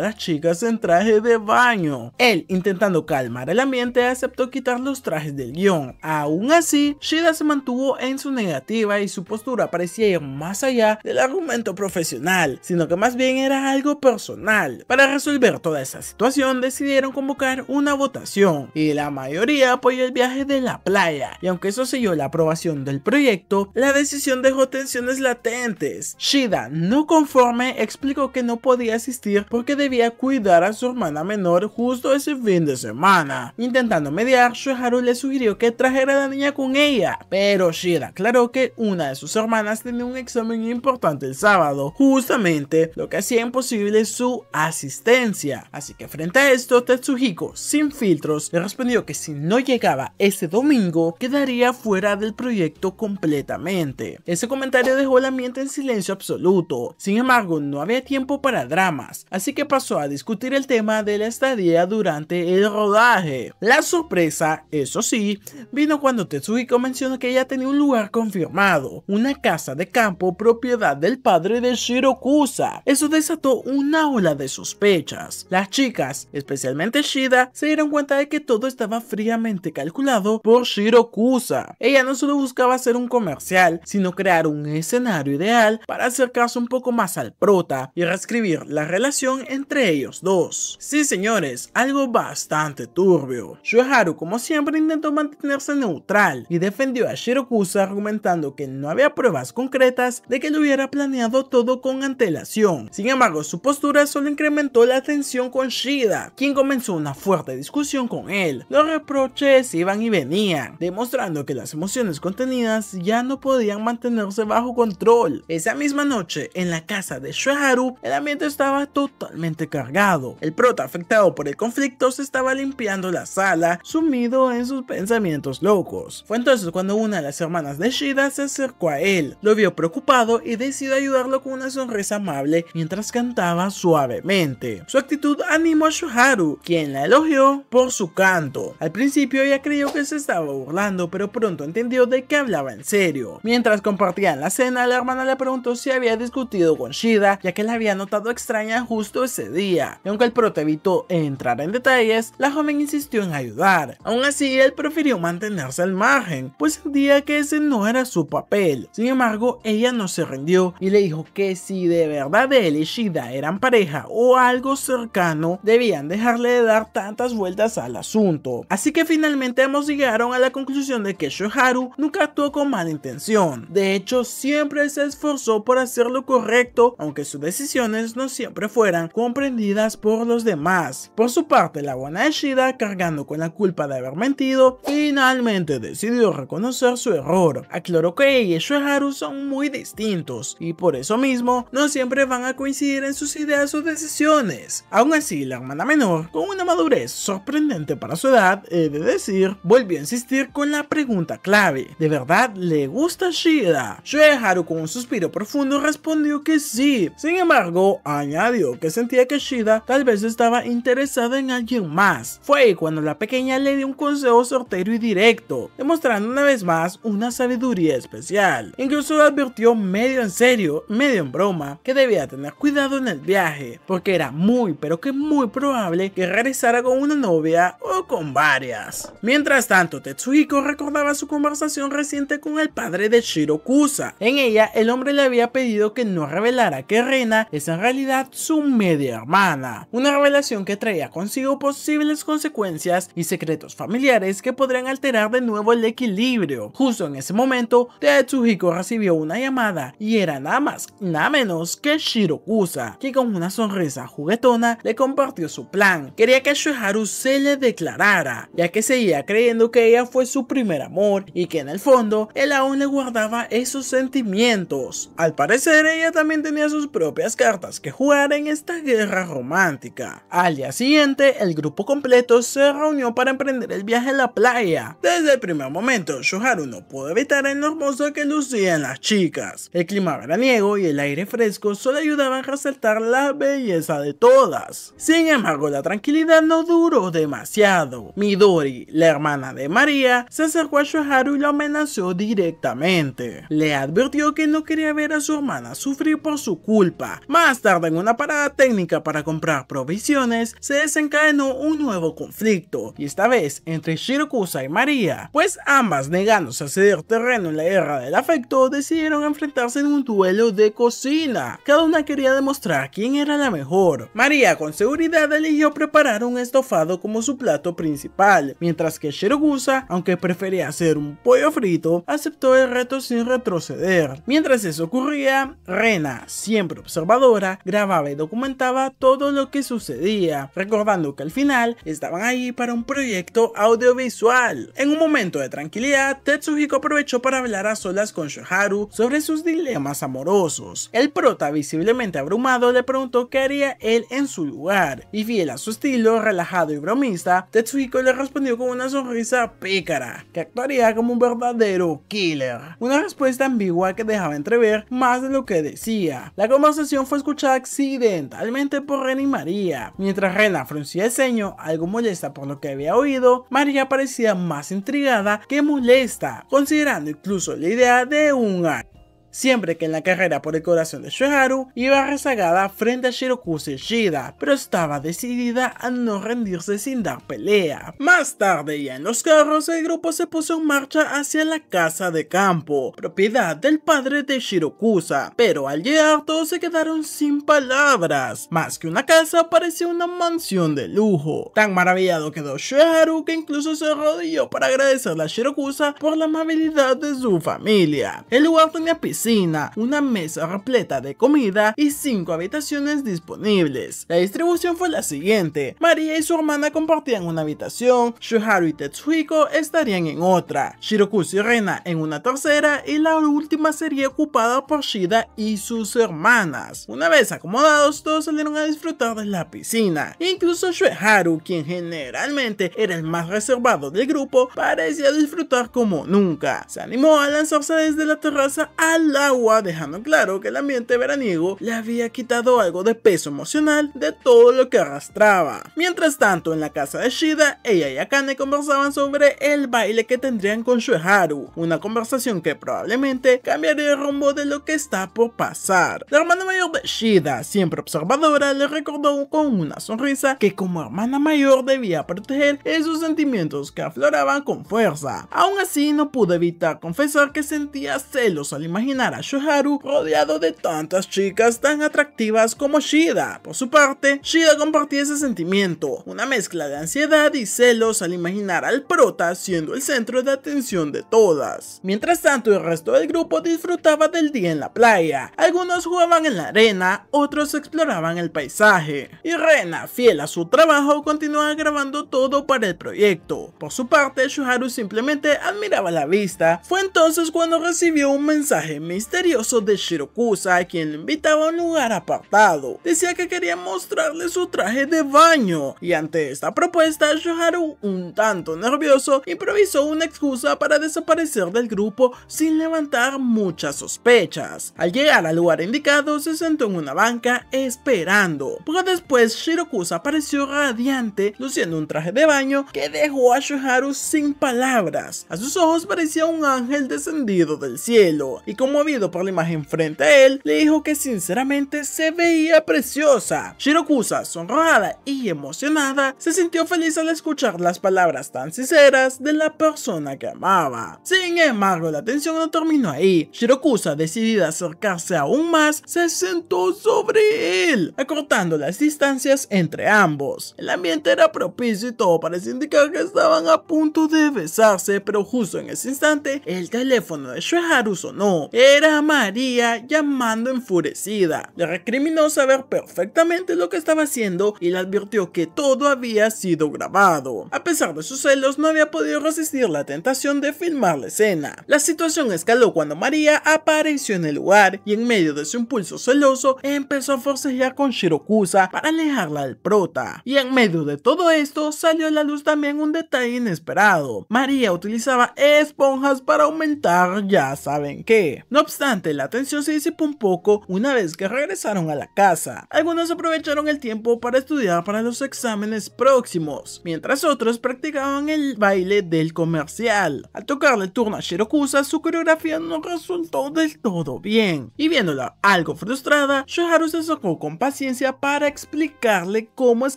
las chicas en traje de baño. Él, intentando calmar el ambiente, aceptó quitar los trajes del guión. Aún así, Shida se mantuvo en su negativa y su postura parecía ir más allá del argumento profesional, sino que más bien era algo personal. Para resolver toda esa situación, decidieron convocar una votación y la mayoría apoyó el viaje de la playa, y aunque eso selló la aprobación del proyecto, la decisión dejó tensiones latentes. Shida, no conforme, explicó que no podía asistir porque debía cuidar a su hermana menor justo ese fin de semana. Intentando mediar, Shueharu le sugirió que trajera a la niña con ella, pero Shida aclaró que una de sus hermanas tenía un examen importante el sábado, justamente lo que hacía imposible su asistencia. Así que frente a esto, Tetsuhiko, sin filtros, le respondió que si no llegaba ese domingo, quedaría fuera del proyecto completamente. Ese comentario dejó el ambiente en silencio absoluto. Sin embargo, no había tiempo para dramas, así que pasó a discutir el tema de la estadía durante el rodaje. La sorpresa, eso sí, vino cuando Tetsuhiko mencionó que ella tenía un lugar confirmado, una casa de campo propiedad del padre de Shirakusa. Eso desató una ola de sospechas. Las chicas, especialmente Shida, se dieron cuenta de que todo estaba fríamente calculado por Shirakusa. Ella no solo buscaba hacer un comercial, sino crear un escenario ideal para acercarse un poco más al prota y reescribir la relación entre ellos dos. Sí, señores, algo bastante turbio. Shueharu, como siempre, intentó mantenerse neutral y defendió a Shirakusa, argumentando que no había pruebas concretas de que lo hubiera planeado todo con antelación. Sin embargo, su postura solo incrementó la tensión con Shida, quien comenzó una fuerte discusión con él. Los reproches iban y venían, demostrando que las emociones contenidas ya no podían mantenerse bajo control. Esa misma noche, en la casa de Shueharu, el ambiente estaba totalmente cargado. El prota, afectado por el conflicto, se estaba limpiando la sala, sumido en sus pensamientos locos. Fue entonces cuando una de las hermanas de Shida se acercó a él, lo vio preocupado y decidió ayudarlo con una sonrisa amable mientras cantaba suavemente. Su actitud animó a Shueharu, quien la elogió por su canto. Al principio ella creyó que se estaba burlando, pero pronto entendió de que hablaba en serio. Mientras compartían la cena, la hermana le preguntó si había discutido con Shida, ya que la había notado extraña justo ese día. Y aunque el prota evitó entrar en detalles, la joven insistió en ayudar. Aún así, él prefirió mantenerse al margen, pues sentía que ese no era su papel. Sin embargo, ella no se rindió y le dijo que si de verdad él y Shida eran pareja o algo cercano, debían dejarle de dar tantas vueltas al asunto. Así que finalmente ambos llegaron a la conclusión de que Shueharu nunca actuó con mala intención. De hecho, siempre se esforzó por hacer lo correcto, aunque sus decisiones no siempre fueran comprendidas comprendidas por los demás. Por su parte, la buena de Shida, cargando con la culpa de haber mentido, finalmente decidió reconocer su error. Aclaró que ella y Shoharu son muy distintos y por eso mismo no siempre van a coincidir en sus ideas o decisiones. Aún así, la hermana menor, con una madurez sorprendente para su edad, he de decir, volvió a insistir con la pregunta clave: ¿de verdad le gusta Shida? Shoharu, con un suspiro profundo, respondió que sí. Sin embargo, añadió que sentía que Shida tal vez estaba interesada en alguien más. Fue ahí cuando la pequeña le dio un consejo certero y directo, demostrando una vez más una sabiduría especial. Incluso le advirtió medio en serio, medio en broma, que debía tener cuidado en el viaje, porque era muy pero que muy probable que regresara con una novia o con varias. Mientras tanto, Tetsuhiko recordaba su conversación reciente con el padre de Shirokusa. En ella, el hombre le había pedido que no revelara que Rena es en realidad su media hermana, una revelación que traía consigo posibles consecuencias y secretos familiares que podrían alterar de nuevo el equilibrio. Justo en ese momento, Tetsuhiko recibió una llamada y era nada más nada menos que Shirokusa, que con una sonrisa juguetona le compartió su plan. Quería que Shoharu se le declarara, ya que seguía creyendo que ella fue su primer amor y que en el fondo él aún le guardaba esos sentimientos. Al parecer, ella también tenía sus propias cartas que jugar en esta guerra romántica. Al día siguiente, el grupo completo se reunió para emprender el viaje a la playa. Desde el primer momento, Shoharu no pudo evitar en lo hermoso que lucían las chicas. El clima veraniego y el aire fresco solo ayudaban a resaltar la belleza de todas. Sin embargo, la tranquilidad no duró demasiado. Midori, la hermana de María, se acercó a Shoharu y lo amenazó directamente. Le advirtió que no quería ver a su hermana sufrir por su culpa. Más tarde, en una parada técnica para comprar provisiones, se desencadenó un nuevo conflicto, y esta vez entre Shirokusa y María, pues ambas, negándose a ceder terreno en la guerra del afecto, decidieron enfrentarse en un duelo de cocina. Cada una quería demostrar quién era la mejor. María con seguridad eligió preparar un estofado como su plato principal, mientras que Shirokusa, aunque prefería hacer un pollo frito, aceptó el reto sin retroceder. Mientras eso ocurría, Rena, siempre observadora, grababa y documentaba todo lo que sucedía, recordando que al final estaban ahí para un proyecto audiovisual. En un momento de tranquilidad, Tetsuhiko aprovechó para hablar a solas con Shoharu sobre sus dilemas amorosos. El prota, visiblemente abrumado, le preguntó qué haría él en su lugar, y fiel a su estilo relajado y bromista, Tetsuhiko le respondió con una sonrisa pícara, que actuaría como un verdadero killer. Una respuesta ambigua que dejaba entrever más de lo que decía. La conversación fue escuchada accidentalmente por Rena y María. Mientras Rena fruncía el ceño, algo molesta por lo que había oído, María parecía más intrigada que molesta, considerando incluso la idea de un año. Siempre que en la carrera por el corazón de Shoharu iba rezagada frente a Shirokusa y Shida, pero estaba decidida a no rendirse sin dar pelea. Más tarde, ya en los carros, el grupo se puso en marcha hacia la casa de campo, propiedad del padre de Shirokusa, pero al llegar todos se quedaron sin palabras. Más que una casa, parecía una mansión de lujo. Tan maravillado quedó Shoharu que incluso se arrodilló para agradecerle a Shirokusa por la amabilidad de su familia. El lugar tenía piscina, una mesa repleta de comida y 5 habitaciones disponibles. La distribución fue la siguiente: María y su hermana compartían una habitación, Shoharu y Tetsuhiko estarían en otra, Shirokusa y Rena en una tercera, y la última sería ocupada por Shida y sus hermanas. Una vez acomodados, todos salieron a disfrutar de la piscina. Incluso Shoharu, quien generalmente era el más reservado del grupo, parecía disfrutar como nunca. Se animó a lanzarse desde la terraza al agua, dejando claro que el ambiente veraniego le había quitado algo de peso emocional de todo lo que arrastraba. Mientras tanto, en la casa de Shida, ella y Akane conversaban sobre el baile que tendrían con Shoharu, una conversación que probablemente cambiaría el rumbo de lo que está por pasar. La hermana mayor de Shida, siempre observadora, le recordó con una sonrisa que como hermana mayor debía proteger esos sentimientos que afloraban con fuerza. Aún así, no pudo evitar confesar que sentía celos al imaginar imaginar a Shoharu rodeado de tantas chicas tan atractivas como Shida. Por su parte, Shida compartía ese sentimiento, una mezcla de ansiedad y celos al imaginar al prota siendo el centro de atención de todas. Mientras tanto, el resto del grupo disfrutaba del día en la playa. Algunos jugaban en la arena, otros exploraban el paisaje. Y Rena, fiel a su trabajo, continuaba grabando todo para el proyecto. Por su parte, Shoharu simplemente admiraba la vista. Fue entonces cuando recibió un mensaje misterioso de Shirakusa, quien le invitaba a un lugar apartado. Decía que quería mostrarle su traje de baño, y ante esta propuesta, Shoharu, un tanto nervioso, improvisó una excusa para desaparecer del grupo sin levantar muchas sospechas. Al llegar al lugar indicado, se sentó en una banca esperando. Poco después, Shirakusa apareció radiante, luciendo un traje de baño que dejó a Shoharu sin palabras. A sus ojos parecía un ángel descendido del cielo, y conmovido por la imagen frente a él, le dijo que sinceramente se veía preciosa. Shirakusa, sonrojada y emocionada, se sintió feliz al escuchar las palabras tan sinceras de la persona que amaba. Sin embargo, la tensión no terminó ahí. Shirakusa, decidida a acercarse aún más, se sentó sobre él, acortando las distancias entre ambos. El ambiente era propicio y todo parecía indicar que estaban a punto de besarse, pero justo en ese instante, el teléfono de Shoharu sonó. Era María llamando enfurecida. Le recriminó saber perfectamente lo que estaba haciendo y le advirtió que todo había sido grabado. A pesar de sus celos, no había podido resistir la tentación de filmar la escena. La situación escaló cuando María apareció en el lugar y en medio de su impulso celoso empezó a forcejear con Shirakusa para alejarla del prota. Y en medio de todo esto salió a la luz también un detalle inesperado. María utilizaba esponjas para aumentar ya saben qué. No obstante, la tensión se disipó un poco una vez que regresaron a la casa. Algunos aprovecharon el tiempo para estudiar para los exámenes próximos, mientras otros practicaban el baile del comercial. Al tocarle el turno a Shirakusa, su coreografía no resultó del todo bien, y viéndola algo frustrada, Shoharu se acercó con paciencia para explicarle cómo es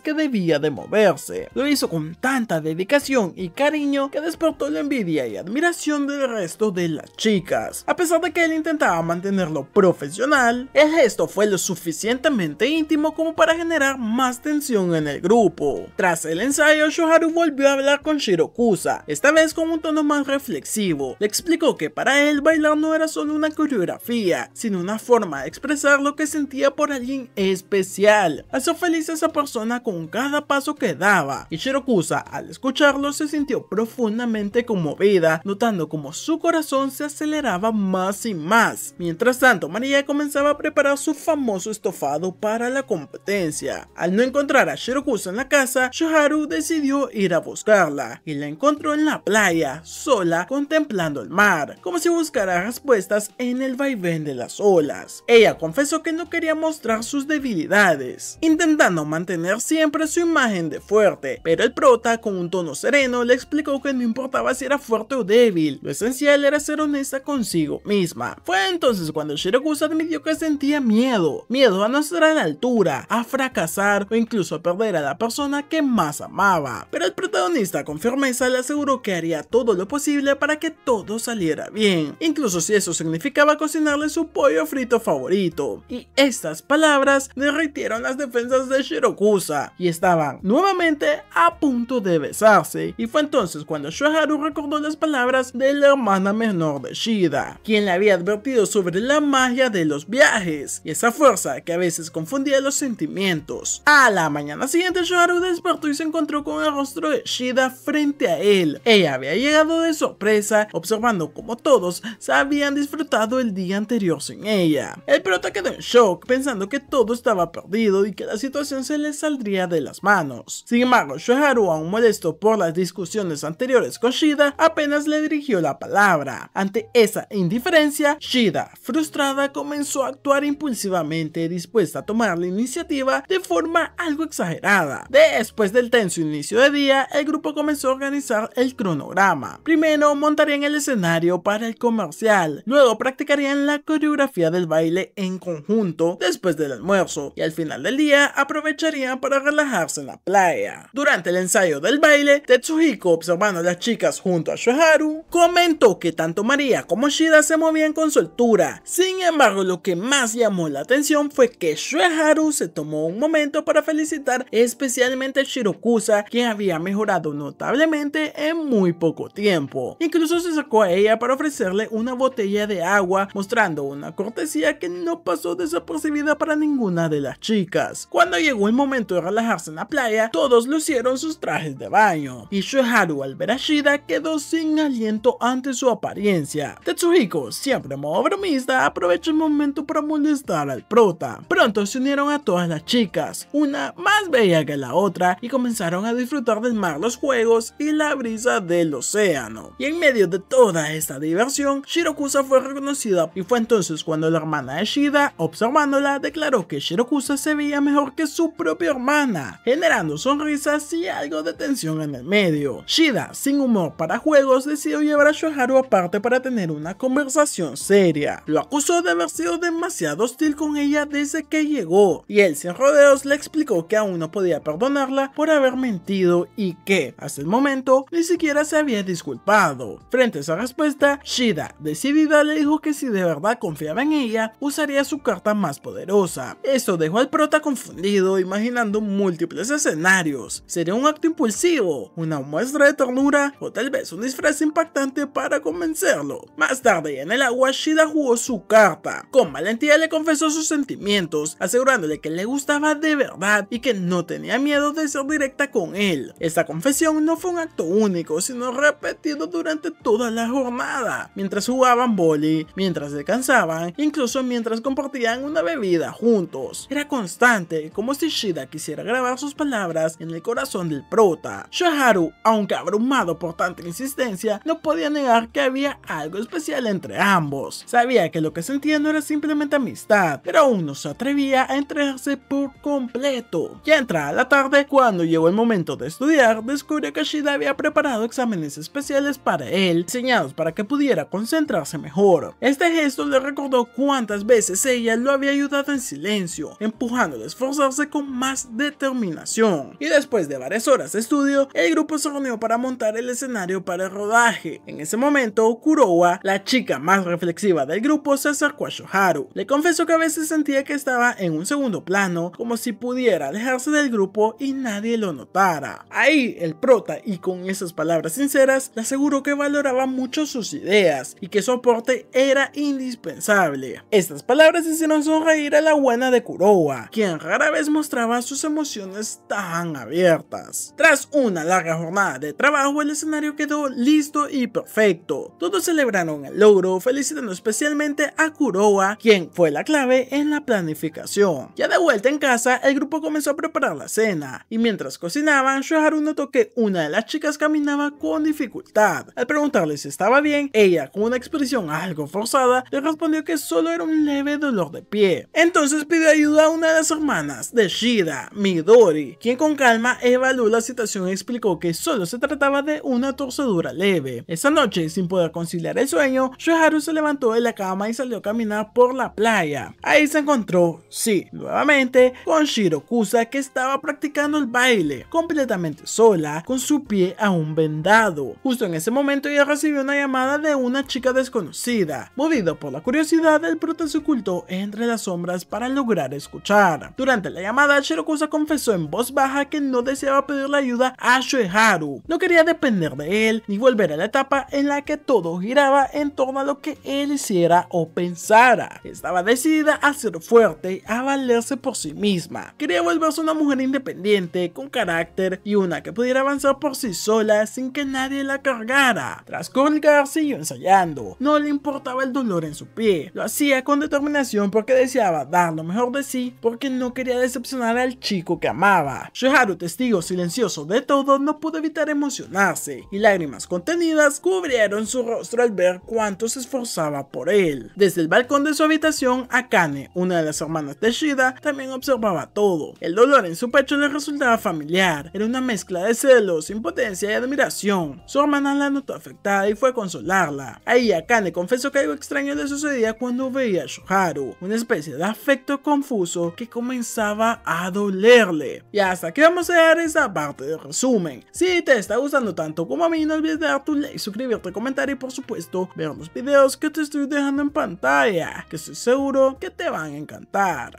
que debía de moverse. Lo hizo con tanta dedicación y cariño que despertó la envidia y admiración del resto de las chicas. A pesar de que él intentaba mantenerlo profesional, el gesto fue lo suficientemente íntimo como para generar más tensión en el grupo. Tras el ensayo, Shoharu volvió a hablar con Shirakusa, esta vez con un tono más reflexivo. Le explicó que para él bailar no era solo una coreografía, sino una forma de expresar lo que sentía por alguien especial, hacer feliz a esa persona con cada paso que daba. Y Shirakusa, al escucharlo, se sintió profundamente conmovida, notando como su corazón se aceleraba más y más. Mientras tanto, María comenzaba a preparar su famoso estofado para la competencia. Al no encontrar a Shirakusa en la casa, Shoharu decidió ir a buscarla, y la encontró en la playa, sola, contemplando el mar, como si buscara respuestas en el vaivén de las olas. Ella confesó que no quería mostrar sus debilidades, intentando mantener siempre su imagen de fuerte, pero el prota, con un tono sereno, le explicó que no importaba si era fuerte o débil, lo esencial era ser honesta consigo misma. Fue entonces cuando Shirakusa admitió que sentía miedo a no estar a la altura, a fracasar o incluso a perder a la persona que más amaba. Pero el protagonista con firmeza le aseguró que haría todo lo posible para que todo saliera bien, incluso si eso significaba cocinarle su pollo frito favorito. Y estas palabras derritieron las defensas de Shirakusa y estaban nuevamente a punto de besarse. Y fue entonces cuando Shoharu recordó las palabras de la hermana menor de Shida, quien le había advertido sobre la magia de los viajes y esa fuerza que a veces confundía los sentimientos. A la mañana siguiente, Shoharu despertó y se encontró con el rostro de Shida frente a él. Ella había llegado de sorpresa, observando cómo todos se habían disfrutado el día anterior sin ella. El prota quedó en shock, pensando que todo estaba perdido y que la situación se le saldría de las manos. Sin embargo, Shoharu, aún molesto por las discusiones anteriores con Shida, apenas le dirigió la palabra. Ante esa indiferencia, Shida, frustrada, comenzó a actuar impulsivamente, dispuesta a tomar la iniciativa de forma algo exagerada. Después del tenso inicio de día, el grupo comenzó a organizar el cronograma. Primero montarían el escenario para el comercial, luego practicarían la coreografía del baile en conjunto después del almuerzo, y al final del día aprovecharían para relajarse en la playa. Durante el ensayo del baile, Tetsuhiko, observando a las chicas junto a Shoharu, comentó que tanto María como Shida se movían cumplían con su altura. Sin embargo, lo que más llamó la atención fue que Shueharu se tomó un momento para felicitar especialmente a Shirakusa, quien había mejorado notablemente en muy poco tiempo. Incluso se acercó a ella para ofrecerle una botella de agua, mostrando una cortesía que no pasó desapercibida para ninguna de las chicas. Cuando llegó el momento de relajarse en la playa, todos lucieron sus trajes de baño, y Shueharu al ver a Shida quedó sin aliento ante su apariencia. Tetsuhiko, siempre en modo bromista, aprovechó el momento para molestar al prota. Pronto se unieron a todas las chicas, una más bella que la otra, y comenzaron a disfrutar del mar, los juegos y la brisa del océano. Y en medio de toda esta diversión, Shirakusa fue reconocida, y fue entonces cuando la hermana de Shida, observándola, declaró que Shirakusa se veía mejor que su propia hermana, generando sonrisas y algo de tensión en el medio. Shida, sin humor para juegos, decidió llevar a Shueharu aparte para tener una conversación seria. Lo acusó de haber sido demasiado hostil con ella desde que llegó, y él sin rodeos le explicó que aún no podía perdonarla por haber mentido y que, hasta el momento, ni siquiera se había disculpado. Frente a esa respuesta, Shida, decidida, le dijo que si de verdad confiaba en ella, usaría su carta más poderosa. Esto dejó al prota confundido, imaginando múltiples escenarios. ¿Sería un acto impulsivo, una muestra de ternura o tal vez un disfraz impactante para convencerlo? Más tarde, en el agua, Shida jugó su carta. Con valentía le confesó sus sentimientos, asegurándole que le gustaba de verdad y que no tenía miedo de ser directa con él. Esta confesión no fue un acto único, sino repetido durante toda la jornada, mientras jugaban vóley, mientras descansaban, incluso mientras compartían una bebida juntos. Era constante, como si Shida quisiera grabar sus palabras en el corazón del prota. Shueharu, aunque abrumado por tanta insistencia, no podía negar que había algo especial entre ambos. Sabía que lo que sentía no era simplemente amistad, pero aún no se atrevía a entregarse por completo. Ya entrada la tarde, cuando llegó el momento de estudiar, descubrió que Shida había preparado exámenes especiales para él, diseñados para que pudiera concentrarse mejor. Este gesto le recordó cuántas veces ella lo había ayudado en silencio, empujándole a esforzarse con más determinación. Y después de varias horas de estudio, el grupo se reunió para montar el escenario para el rodaje. En ese momento, Kuroa, la chica más reflexiva del grupo, se acercó a Shueharu. Le confesó que a veces sentía que estaba en un segundo plano, como si pudiera alejarse del grupo y nadie lo notara. Ahí el prota, y con esas palabras sinceras, le aseguró que valoraba mucho sus ideas y que su aporte era indispensable. Estas palabras hicieron sonreír a la buena de Kuroa, quien rara vez mostraba sus emociones tan abiertas. Tras una larga jornada de trabajo, el escenario quedó listo y perfecto. Todos celebraron el logro, felicitando especialmente a Kuroa, quien fue la clave en la planificación. Ya de vuelta en casa, el grupo comenzó a preparar la cena, y mientras cocinaban, Shueharu notó que una de las chicas caminaba con dificultad. Al preguntarle si estaba bien, ella, con una expresión algo forzada, le respondió que solo era un leve dolor de pie. Entonces pidió ayuda a una de las hermanas de Shida, Midori, quien con calma evaluó la situación y explicó que solo se trataba de una torcedura leve. Esa noche, sin poder conciliar el sueño, Shueharu se levantó de la cama y salió a caminar por la playa. Ahí se encontró, sí, nuevamente, con Shirakusa, que estaba practicando el baile, completamente sola, con su pie aún vendado. Justo en ese momento ella recibió una llamada de una chica desconocida. Movido por la curiosidad, el prota se ocultó entre las sombras para lograr escuchar. Durante la llamada, Shirakusa confesó en voz baja que no deseaba pedirle ayuda a Shueharu. No quería depender de él, ni volver a la etapa en la que todo giraba en torno a lo que él hiciera o pensara. Estaba decidida a ser fuerte, a valerse por sí misma. Quería volverse una mujer independiente, con carácter y una que pudiera avanzar por sí sola sin que nadie la cargara. Tras colgar, siguió ensayando. No le importaba el dolor en su pie. Lo hacía con determinación porque deseaba dar lo mejor de sí, porque no quería decepcionar al chico que amaba. Shueharu, testigo silencioso de todo, no pudo evitar emocionarse, y lágrimas contenidas cubrieron su rostro al ver cuánto se esforzaba por él. Desde el balcón de su habitación, Akane, una de las hermanas de Shida, también observaba todo. El dolor en su pecho le resultaba familiar. Era una mezcla de celos, impotencia y admiración. Su hermana la notó afectada y fue a consolarla. Ahí Akane confesó que algo extraño le sucedía cuando veía a Shueharu, una especie de afecto confuso que comenzaba a dolerle. Y hasta aquí vamos a dejar esta parte del resumen. Si te está gustando tanto como a mí, no olvides de dar tu like, suscribirte, comentar y por supuesto ver los videos que te estoy dejando en pantalla, que estoy seguro que te van a encantar.